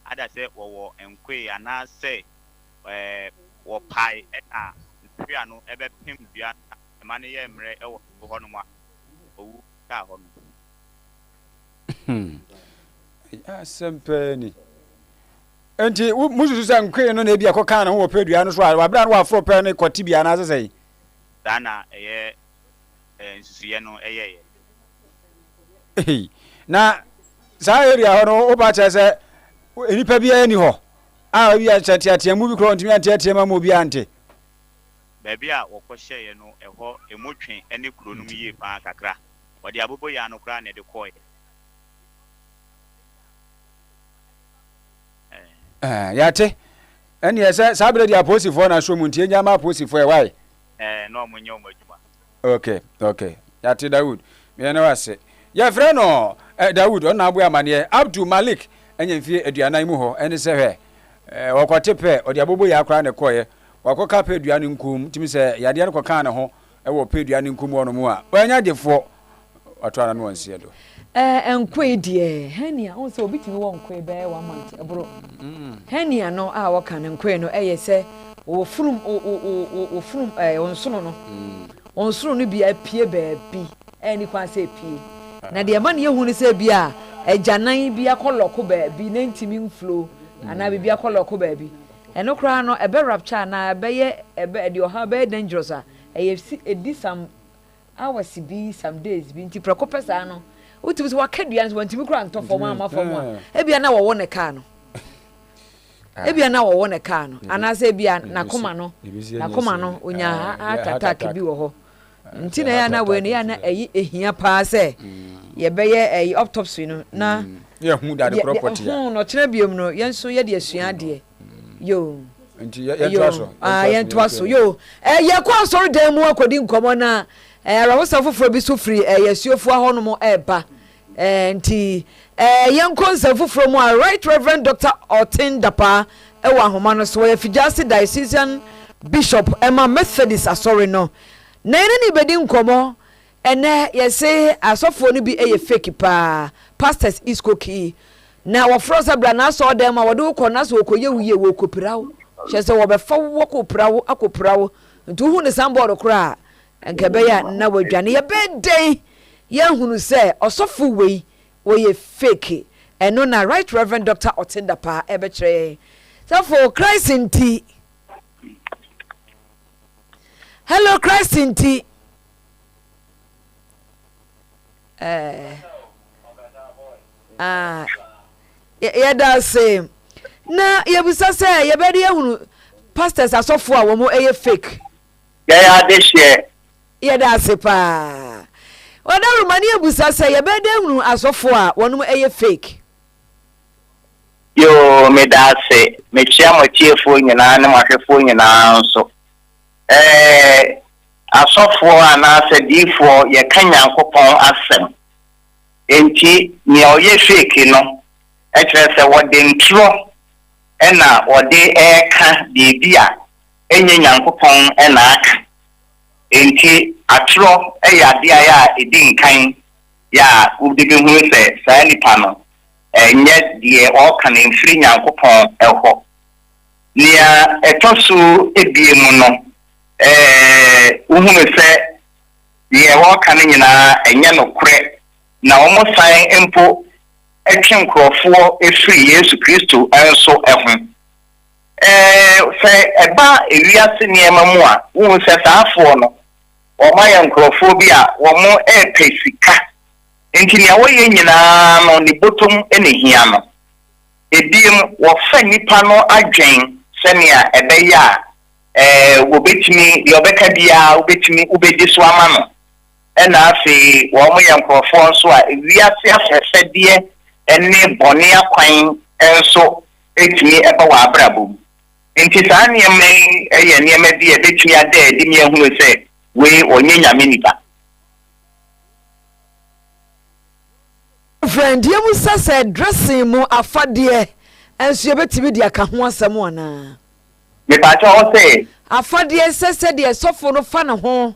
ada se wo enkwe ana se wo pai na hwe no ebe pem bia ma ne ye mre ewo ho no ma owu ka ho no asempeni enti mususu sa nkwe no na bia koka na ho pedua no so a wabra no wafro pe ne kwati bia na asesei dana nsusu ye no na sa area ho no oba che se enipa bia ni ho a bia chatiatia mu bi kro ntimi antiatia ma mo bia ante baby a wokɔhye ye no ɛhɔ emotwe ene kuro no mu yie pa kakra wɔde abobo ya no kra na de kɔe yate ɛne ɛsɛ saa bere de aposifoɔ na so mu ntie nyama aposifoɔ why no mo nyɛ mo adwuma okay yate Dawood me na wase ya frɛ no Dawood ɔna abo amaneɛ Abdul Malik ɛnyɛ mfie aduanan mu hɔ ɛne sɛ hwɛ wɔkɔte pɛ ɔde abobo ya akora ne kɔɛ wakɔka pɛ aduane nkum timi sɛ yadeɛ no kɔka ne ho ɛwɔ pɛ aduane nkum wɔ no mu a ɔanya defoɔ ɔto ana no wɔnsie do enkwe die hania on so obitimi wɔ nkwe bɛ 1 month ebro hania no a wɔka ne nkwe no ɛyɛ sɛ ofurum onsono no onsono no bia pie baabi ɛni kwa sɛ pie na de ma ne yehu ne sɛ bia agyanan bia kɔlɔko baabi na ntimi mflo ana bia kɔlɔko baabi ɛno kra no ɛbɛ rapture na ɛbɛyɛ ɛbɛ de ɔha bɛ dangerous a ɛyɛ edi some hours bi some days bi nti prekopesa no uti so wakadua no wantimi kura ntofo ma amafo mu a ebia na wo ne car no ebia na wo ne car no anase ebia nakoma no onya attack bi wo ho nti na ya na we ne ya na eyi ehia pa se ye beye eyi autopsy no na ye hu da de property ya no kyerɛ biom no yenso ye de asua de yo nti ye twaso ye twaso yo ye kwa sori dan mu akodi nkomo na rawosa foforo bi so free yasuofu ahɔ no mo eba nti yenko nsa foforo mu a Right Reverend Dr. Otin Dapa ewa ahoma no so ye Fijasi Diocesan Bishop Emma Methodist asori no na ene ni bedi nkomo ene yese asofo no bi fake pa pastors iskoki na wofrosa bra na so dem a wode ukɔ na so okoye wuye wo kopirawo hyese wo befa wo kopirawo akopirawo nti hu ne sambɔd kora nkɛbɛya na wadwane ye beden ye hunu sɛ osofo wei wo ye fake eno na Right Reverend Dr. Otinda pa ebekyerɛ so for Christ inti hello Christ inti da same na yebusa sɛ ye bedi ye hunu pastors asofo a wo mo fake ya this year da se pa oda rumani ebusa sɛ ye bedi hunu asofo a wo no fake yo me da se me chia mo tiefo nyina ne mahwefo nyina nso asofo ana sɛ difo ye kanyankopɔn asɛm enti ne oyɛ fake no ɛkyerɛ sɛ wɔde ntro ɛna wɔde ɛka biribi a enye nyankopɔn ɛna aka enti atro ɛyɛ ade a edi nkan ya wode bi hu sɛ saa nipa no ɛnyɛ deɛ ɔka ne mfiri nyankopɔn ɛhɔ nia ɛtɔ so ebie mu no wohu sɛ deɛ ɔka ne nyinaa ɛnyɛ no korɛ na wɔn san mpo ɛtwe nkurɔfoɔ efiri Yesu Kristo ɛnso ɛho sɛ ɛba ewiase nneɛma mu a wohu sɛ saafoɔ no wɔn ayɛ nkurɔfoɔ bi a wɔn ɛɛpɛ sika nti nea wɔyɛ nyinaa no ne bɔtɔm ɛna hia no ebiem wɔfa nipa no adwen sɛnea ɛbɛyɛ a wɔbɛtumi deɛ ɔbɛka biara wobɛdi so ama no ɛna afei wɔn yɛ nkurɔfoɔ nso a ewiase afɛfɛdeɛ ɛne bɔne akwan nso etumi ɛbɛ wɔ abrabɔ mu nti saa nneɛma yi ɛyɛ nneɛma bi a ɛbɛtumi ada adi mi ehunu sɛ wei onye nyame nipa friend ye mu sase dressing mu afade enso ye betimi dia ka ho asem ona me pa cho say afade sese de sofo no fa ne ho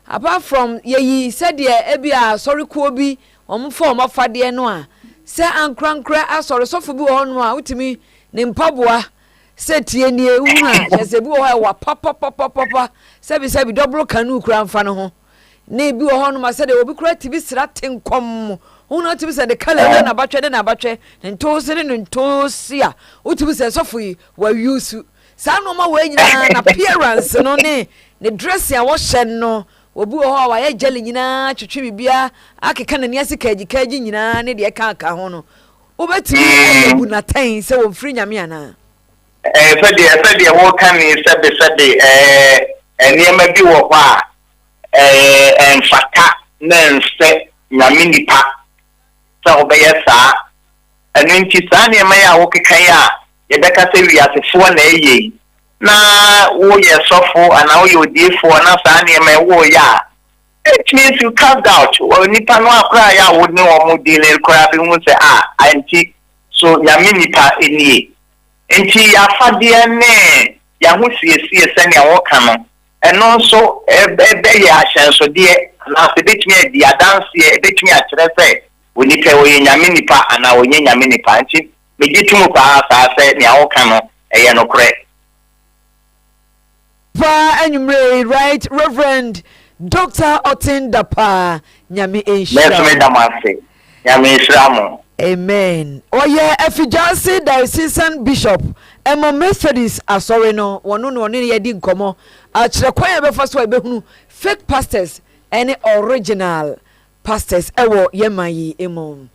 apart from ye said de ebia sorry ko bi omfo omafade no a se ankrankra asori sofo bi wo no a utimi ne mpaboa se tie nie wu a se bi wo wa papa se bi double kanu kura mfa ne ho ne bi wo no ma se de obi kura tibi sira tenkom una tibi se de kala na batwe ntosi a utibi se sofo yi wa use sa no ma wa nyina na appearance no ne dress a wo hye no obi wo wa ye jeli nyina twetwe bibia akeka na niase kaji nyina ne de ka ho no obeti ebu na tan se wo mfiri nyame ana sɛdeɛ wɔka ne sɛbe nneɛma bi wɔ hɔ a mfata na nsɛ nyame nipa sɛ wobɛyɛ saa ɛno nti saa nneɛma yi a wokekan a yɛbɛka sɛ wiasefoɔ na ɛyɛ na woyɛ sɔfo ana woyɛ odiefoɔ na saa nneɛma ɛwɔ yɛ it means you carved out nipa no akora ya wo ne wo mo di le kora bi mu say anti so ya mi nipa enie enti ya fade ne ya ho siesie se ne wo ka no eno so ebe ya ahyenso de na se betumi di adanse betumi a kire se wo nipa wo ye nyame nipa ana wo ye nyame nipa enti me gitumu pa sa se ne wo ka no eye no kore pa anumre right Reverend Dr. Otindapa Nyami Enshiramu. Nyami Enshiramu. Amen. Oye Efijasi Diocesan Bishop Emma Methodist asori no wono no ne yedi nkomo akire kwan ya befa so ebehunu fake pastors any original pastors ewo yemayi emo.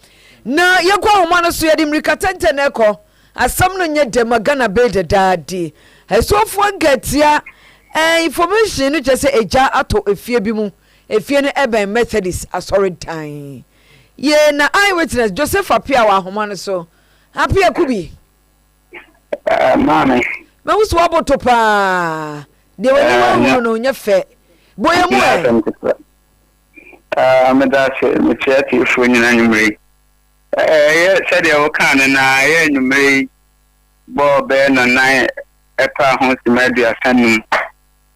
Na yekwa homa no so yedi mrikatente na ekọ asam no nye demagana be dadadi. Esofo ngatia information no just say eja ato efie bi mu efie no eben Methodist asori dan ye na eyewitness Joseph Apia wa homa no so Apia kubi mame me wo so aboto pa de woni wa no nya fe boye mu me da se me tiati fo nyina nyumre ye se de wo kan na ye nyumre bo be na nan epa ho si media sanum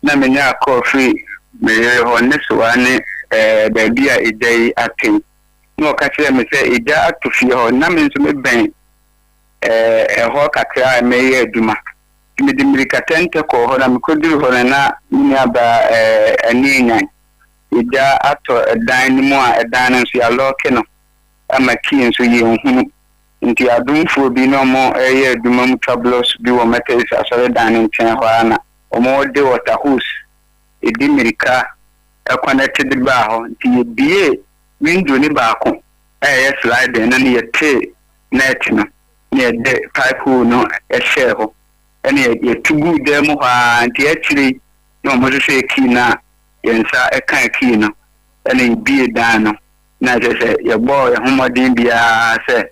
na menya coffee me ho ne so ane da bia ejai atin no ka kire me se eja atofi ho na me nso me ben ho kakra me ye aduma me di mirikatente ko ho na me koduru ho na ni aba ani nyan eja ato dan ni mu a edan nso ya lock no ama ki nso ye hunu nti adumfo bi no mo ye aduma mu tablos bi wo metes asore dan nchen ho ana omo de water hose edi mirika connected ba ho nti bie window ni ba ko slide na ne yete net no ne de pipe no share ho ene ye tugu de mo ha nti akiri no mo se ki na yensa kan ki no ene bie dan no na se ye bo ye homodin bia se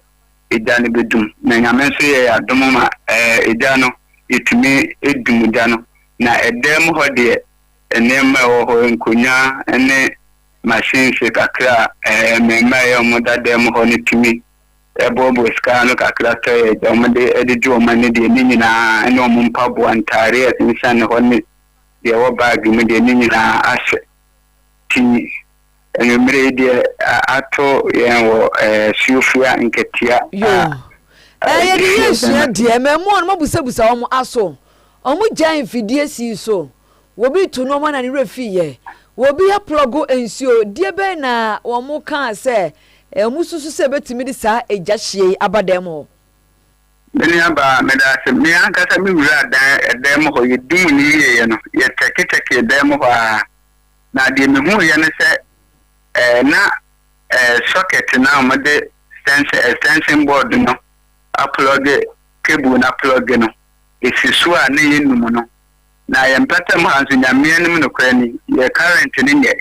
eja ne bedum na nyame so ye adom ma eja no etumi edum eja no na edem ho de enema ho nkonya ene machine se kakra mema ye mo da dem ho ne tumi ebobo ska no kakra to ye de edidi o mane de ni nyina ene o mpabo antare atinsan ho ne de wo bag mu de ni nyina ahye ti ene mre de ato ye wo siofia nketia ye de yesu de memo no mabusabusa wo aso omu jan fidie si so wobi tu no ma na ne refi ye wobi aplogo ensio die be na wo mu kan se mususu se betimi di sa eja hie abademo beni aba meda se mi aka sa mi wura dan edem ho yedum ni ye no ye teke edem ho na de me hu ye ne se na socket na mo de extension board no upload cable na plug no esisu a na ye num no na ye mpata mo hanso nyame anim no kwani ye current ni nye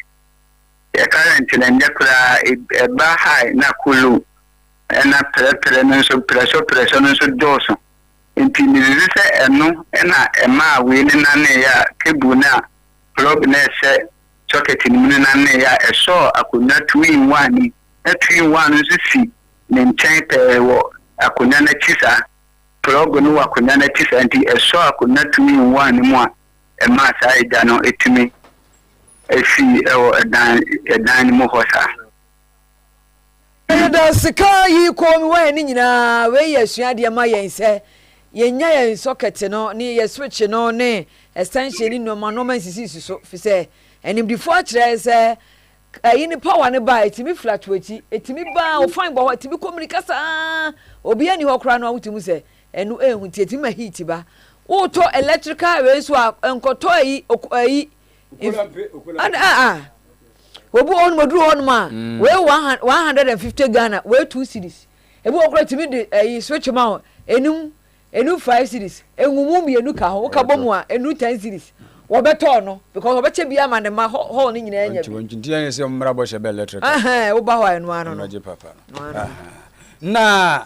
ye current na nye kura eba high na kulu ena pere no so pressure no so doso enti ni se eno ena ema we ni na ne ya cable na plug na se socket ni ni na ne ya eso akonya 2 in 1 ni 2 in 1 so si ne nchen pe wo akonya na chisa plug no akonya na chisa enti eso akonya 2 in 1 mu a ema sa ida no etimi efi edan mu hosa da sika yi ko mi wa ni nyina we yesua de ma yen se yenya yen socket no ni ye switch no ne extension ni no ma no man sisi so fi se enim before akire se ayi ni power ne ba etimi fluctuate etimi ba o fine bo etimi communicate obi ani ho kra no awutimu se enu ehu ti etimi ma heat ba o to electrical we so enkoto ayi obu on moduru on ma we 150 Ghana we 2 cedis ebu okra timi de switch ma enum 5 cedis engumu mi enu ka ho ka bomu a enu 10 cedis wo beto no because wo beche bia ma ne ma ho ni nyina anya bi nti anya se mmra bo she be electric wo ba ho enu ano no je papa no na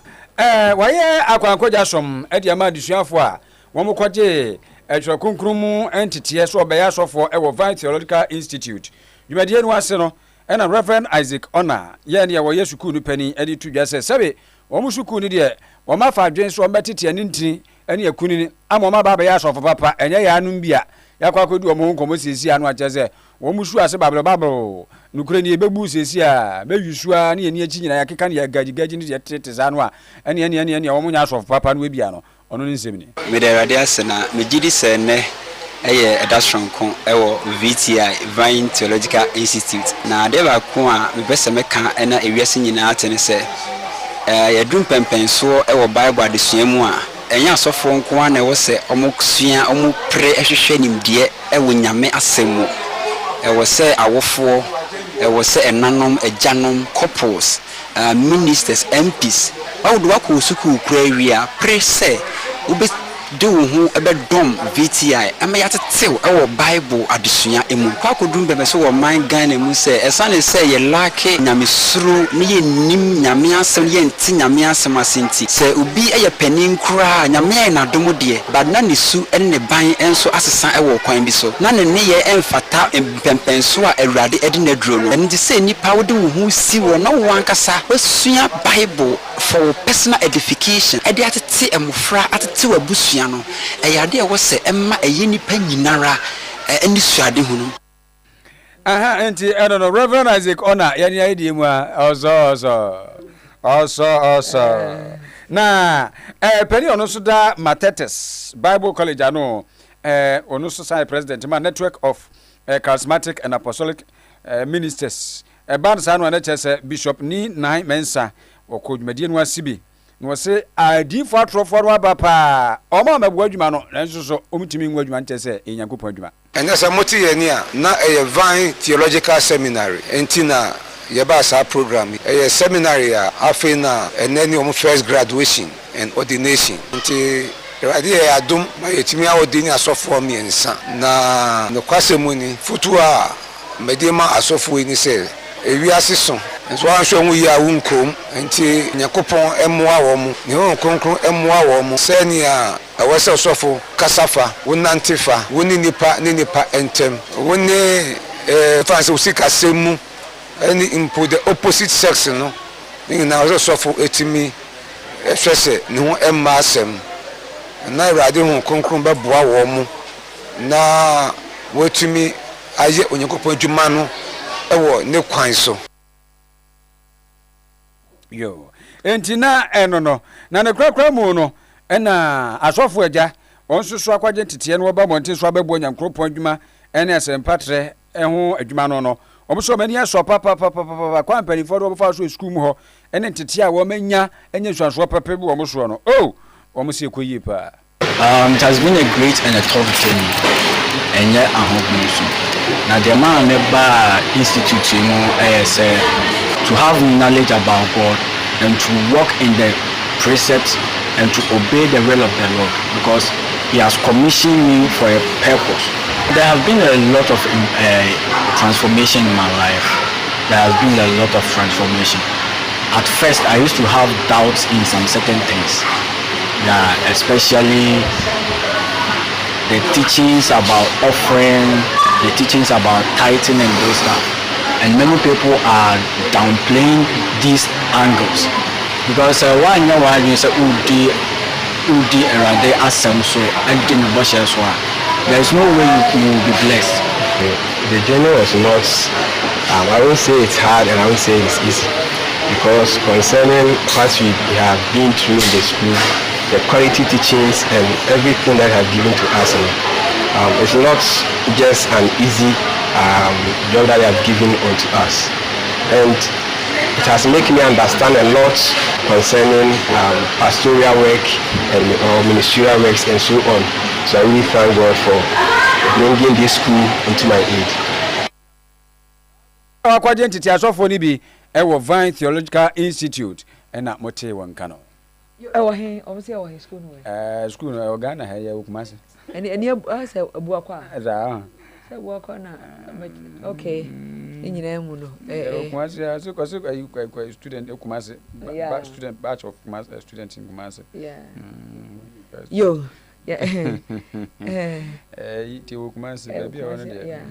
waye akwankoja som ade ama desuafo a wo mokwaje etro konkrumu entity so obeya sofo e wo Vine Theological Institute dwumadie no ase no ena Reverend Isaac Ona ye ne wo yesuku nu pani ade tudwa se sebe wo musuku ni de wo ma fa adwen so wo betete ani ntin ene akunini ama ma baba ya sofo papa enye ya anu bia yakwa akodu wo mo nkomo sesi anu acheze wo musu ase bablo nukure ni ebebu sesi a bewusua ne yeni achi nyina yakeka ne gajigaji ne tete zanu a ene wo mo nya sofo papa no we bia no ono ni nsemi me de rade asena me gidi se ne eye edasronko ewo VTI Vine Theological Institute na de ba ko a me bese meka ena ewiase nyina atene se yedum pempenso ewo Bible adesua mu a enya asofo nko a na ewo se omosua omupre ehwehwe nimde ewo nyame asemu ewo se awofo ewo se enanom ejanom couples ministers MPs awudu akọ suku kura wia pre se ube do hu ebe dom VTI ama yatetew ewo Bible adesua emu kwa kodum be so wo man Ghana mu se esane se ye lake nyamesuru ne ye nim nyame asem ye nti nyame asem asenti se obi eye panin kura nyame na dom de bad na ne su enne ban enso asesa ewo kwan bi so na ne ye emfata pempenso a awurade edi na duro no enti se nipa wo de wo hu si wo na wo ankasa osua Bible for personal edification edi atete emufra atete wabusua no eyade ewo se emma eyini pa nyinara eni suade hu no aha enti no Reverend Isaac Ona yani idea mu also na peri ono so da Matetes Bible College ano ono so sai president ma network of charismatic and apostolic ministers ban sa no na chese bishop ni 9 mensa okodwumadie no asibi no se adi for atrofo aba pa o ma mabu adwuma no nanso so omutimi nwu adwuma ntese enyankopon adwuma enesa moti ye na Vine Theological Seminary entina ye ba sa program seminary a afi na eneni om first graduation and ordination nti radio adum ma yetimi awodini asofo miensa na no kwasemuni futu a medema asofo ni se ewiase so nso anhwe hu ya wunkom nti nyakopon emmoa wo mu ne ho konkron emmoa wo mu senia awese osofo kasafa wonantefa woni nipa entem woni fanse usika semu any impo the opposite sex no ni na osofo etimi ehwese ne ho emma asem na irade ho konkron beboa wo mu na wotumi aye onyakopon adwuma no ewo ne kwan so yo entina no na ne krakra mu no ena asofo agya onsusu akwaje tete no ba monte so abebo nyankropon adwuma ene asempatre eho adwuma no obuso mani aso papa kwa mpani fo do fa so school mu ho ene tete a wo manya enye suaso papa bi wo mo so no wo mo se koyi pa it has been a great and a tough journey enye ahobusu na the man never institute to have knowledge about God and to walk in the precepts and to obey the will of the Lord because he has commissioned me for a purpose. There have been a lot of transformation in my life. There has been a lot of transformation. At first I used to have doubts in some certain things, especially the teachings about offering, the teachings about tithing and those stuff. And many people are downplaying these angles because why you say udi erade asem so and in bushes one. There is no way you will be blessed. The journey was not I won't say it's hard and I won't say it's easy because concerning what we have been through in the school, the quality teachings and everything that have given to us, it's not just an easy job that they have given unto us, and it has made me understand a lot concerning pastoral work and ministerial works and so on. So I really thank God for bringing this school into my aid. Akwaje ntiti asofo ni bi ewo Vine Theological Institute ena mote wonkano ewo he obisi ewo he school no school no Ghana ha ya okumase eni ase abuakwa za abuakwa na okay nyina mu no Kumasi so ko student Kumasi student batch of Kumasi student in Kumasi yo ti Kumasi baby I want there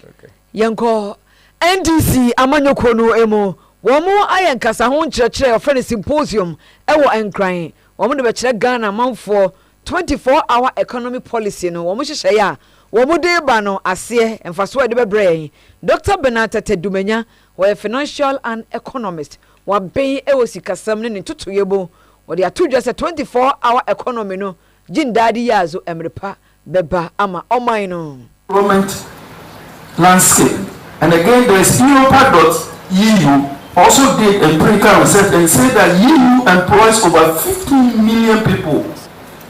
okay yanko NDC amanyoko no emo womo ayenkasa ho nkyerɛkyerɛ ofene symposium ewo enkran womo de bekyerɛ Ghana manfo 24-hour economy policy no womo hyehyɛ ya womo de ba no ase emfaso de bebrɛ Dr. Benatete Dumenya wo financial and economist wa ben ewo sikasam ne ntotoyebo wo de atodwa sɛ 24-hour economy no jindadi yazo emrepa beba ama oman no government landscape. And again, there is Europa.eu also did empirical research and said that EU employs over 15 million people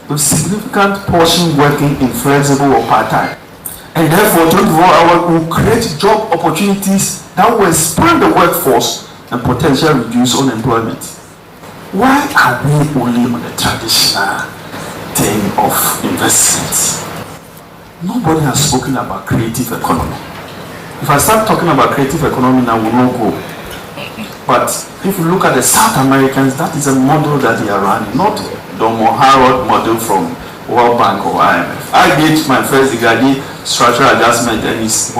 with significant portion working in flexible or part-time. And therefore, 24 hours will create job opportunities that will expand the workforce and potentially reduce unemployment. Why are we only on the traditional thing of investments? Nobody has spoken about creative economy. If I start talking about creative economy now, we will not go. But if you look at the South Americans, that is a model that they are running, not the Harvard model from World Bank or IMF. I did my first degree structural adjustment, and its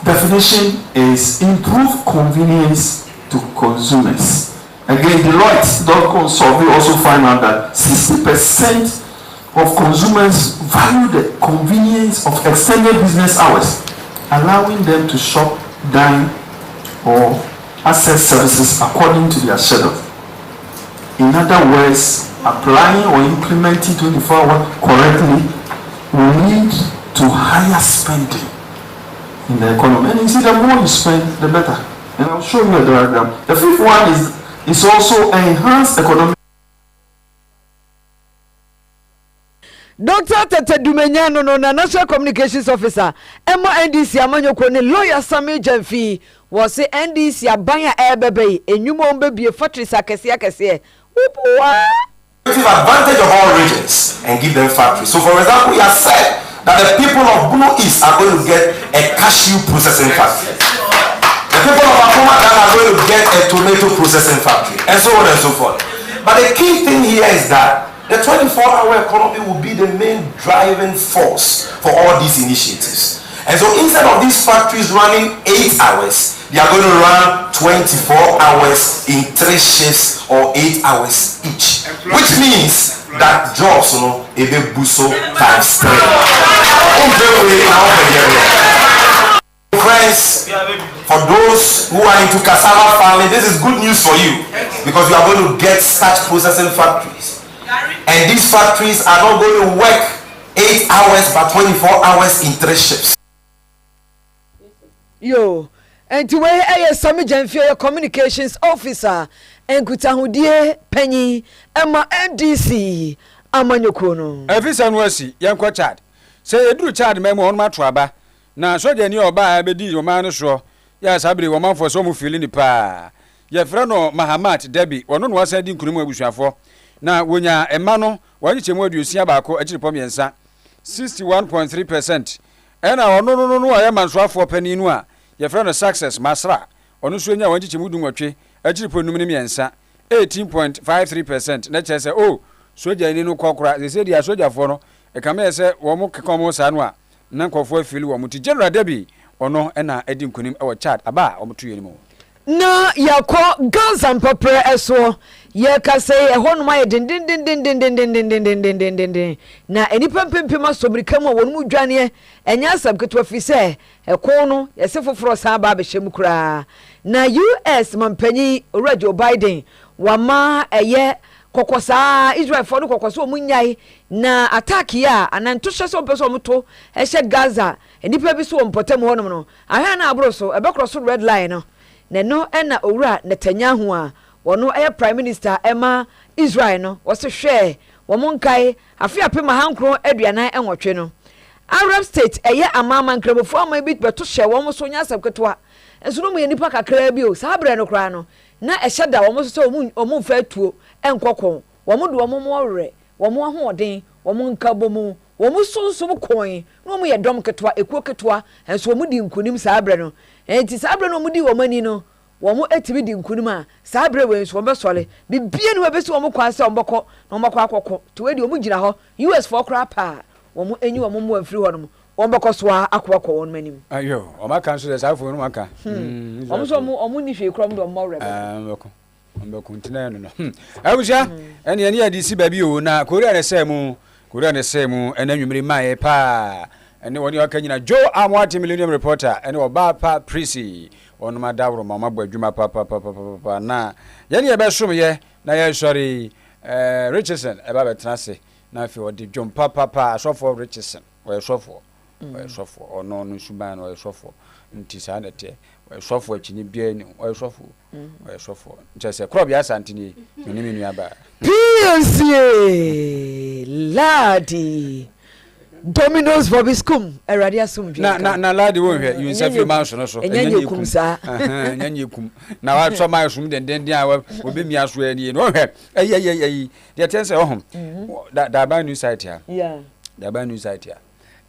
definition is improve convenience to consumers. Again, Deloitte.com survey also found out that 60% of consumers value the convenience of extended business hours, allowing them to shop, dine, or access services according to their schedule. In other words, applying or implementing 24-hour correctly will lead to higher spending in the economy. And you see, the more you spend, the better. And I'll show you a diagram. The fifth one is also enhanced economic. Dr. Tete Dumenya no na National Communications Officer Emma NDC amanyoko ne lawyer Sami Jamfi was say NDC abanya ebebe enyumo mbebie factories akese advantage of all regions and give them factories. So for example, you have said that the people of Blue East are going to get a cashew processing factory. The people of Akoma are going to get a tomato processing factory, and so on and so forth. But the key thing here is that the 24-hour economy will be the main driving force for all these initiatives. And so instead of these factories running 8 hours, they are going to run 24 hours in 3 shifts or 8 hours each. Which means that jobs, a big buso times 3. Friends, for those who are into cassava farming, this is good news for you because you are going to get starch processing factories. And these factories are not going to work 8 hours but 24 hours in 3 shifts. Yo, and to where I Sami Jamfi communications officer and Kutahudie Penny Emma NDC Amanyokono. Every son was see, young Chad. Say a true child memo on my traba. Now, so then you buy a bedi your man sure. Yes, I believe 1 month for some feeling the pa. Your friend or Mahamat Debbie, or none was said in Kurumu for. Now, when you're a mano, what you say, you see about actually pomiansa 61.3%. And I no, I am a swap for penny noir. Your friend of success, Masra, or no sooner when you move much, actually put numiansa 18.53%. Let's say, oh, soldier no cockra, they said, yeah, soldier for no, a camera say, Womo Como Sanwa, Nanko for Phil, Womuti General Debbie, or no, and I didn't kunim our chat about or 2 anymore. Na yakɔ Gaza mpapre eso ye ka say ehɔ no ma din na enipa pempem asobrika mu wonu dwane enya asab ketwa fi sɛ ɛko no yɛse foforo sa ba behyem kura na US mampanyi Joe Biden wama ɛyɛ kokosa Israel for no kokoso omunyai na attack ya ananto hye so peso omuto ɛhyɛ Gaza enipa bi so ompotem hɔ no ahwa na abro so ɛbɛkro so red line no Neno ena owura Netanyahu a wono eye prime minister Emma Israel no wose hwe womo nkai afi apema hankro aduanan enwotwe no Arab state eye amama nkrabofo ama bi beto hye womo so nya asabketo enso no mu yenipa kakra bi o sabre no kra no na ehye da womo so omu mfa tuo enkokon womo do womo worre womo ahoden womo nkabomu wo mu sonsom koin no mu ye dom ketwa ekuo ketwa enso mu di nkunim saabre no enti saabre no mu di wo mani no wo mu etibi di nkunim a saabre we enso be sole bibie no be se wo mu kwa se omboko no mboko akoko to we di wo mu gina ho US for kra pa wo mu enyi wo mu afiri ho no omboko so akoko won manim ayo o maka nso de saafo no maka omu ni hwe krom do mo rebe mbeko ntina no abusha ene ya di si babi o na Korea ne semu ene nwumiri mae pa ene woni aka nyina Joe Amwati Millennium Reporter ene oba pa Prissy onuma dawro mama bwadwuma pa na yene ye be som ye na ye sorry Richardson eba betrase na afi odi dwom pa asofo Richardson we sofo ono no suban no sofo nti sa na te we sofo akini bia ni we sofo nchese Krobea Asantini menimi nuaba Piesie Lardi Domino's for Biscum Eradia sum na Lardi won hwe you say manso no so enye kum sa enye kum na wa so man sum den a obi mi aso ani no hwe ayi de tense ohom da ba new site ya da ba new site ya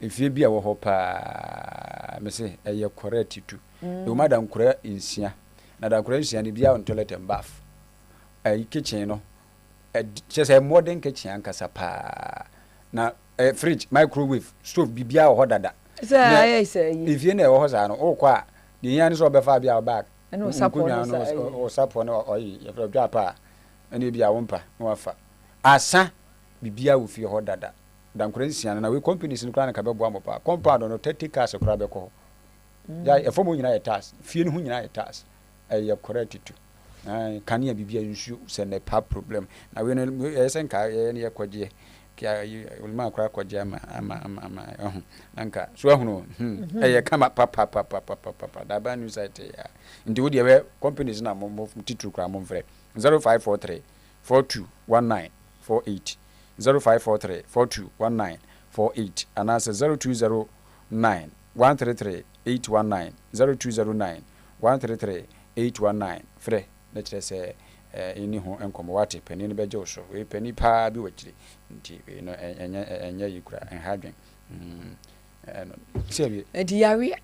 ifie bia wo ho pa me se eye correct tu e madam kura insia na da kura insia ne bia on toilet and bath kitchen no just a modern kitchen ankasa pa na fridge microwave stove bibia ho dada say ifie na ho za no o kwa de yan so be fa bia back no support o support no oyi ye fra dwa pa ene bia wompa no wafa asa bibia wo fie ho dada dan kura insia na we companies no kra na ka be bo amopa compound no 30 cars kra be ko ya e fomo nyina ye tax fie no hu nyina ye tax ye correct tu kan ya bibia nsu se ne pa problem na we no esenka ye kwaje kia ulma kwa kwaje ama nanka so ahunu ye kama pa da ba new site ya ndi wodi we companies na mo titru kra mo mfre 0543 421948 0543 421948 anasa 0209 133 819 0209 133 819 fre na kire se ini ho enkomo wate pani ne beje so we pani pa bi wakire nti no enya yikura enhadwen no sebi edi yawe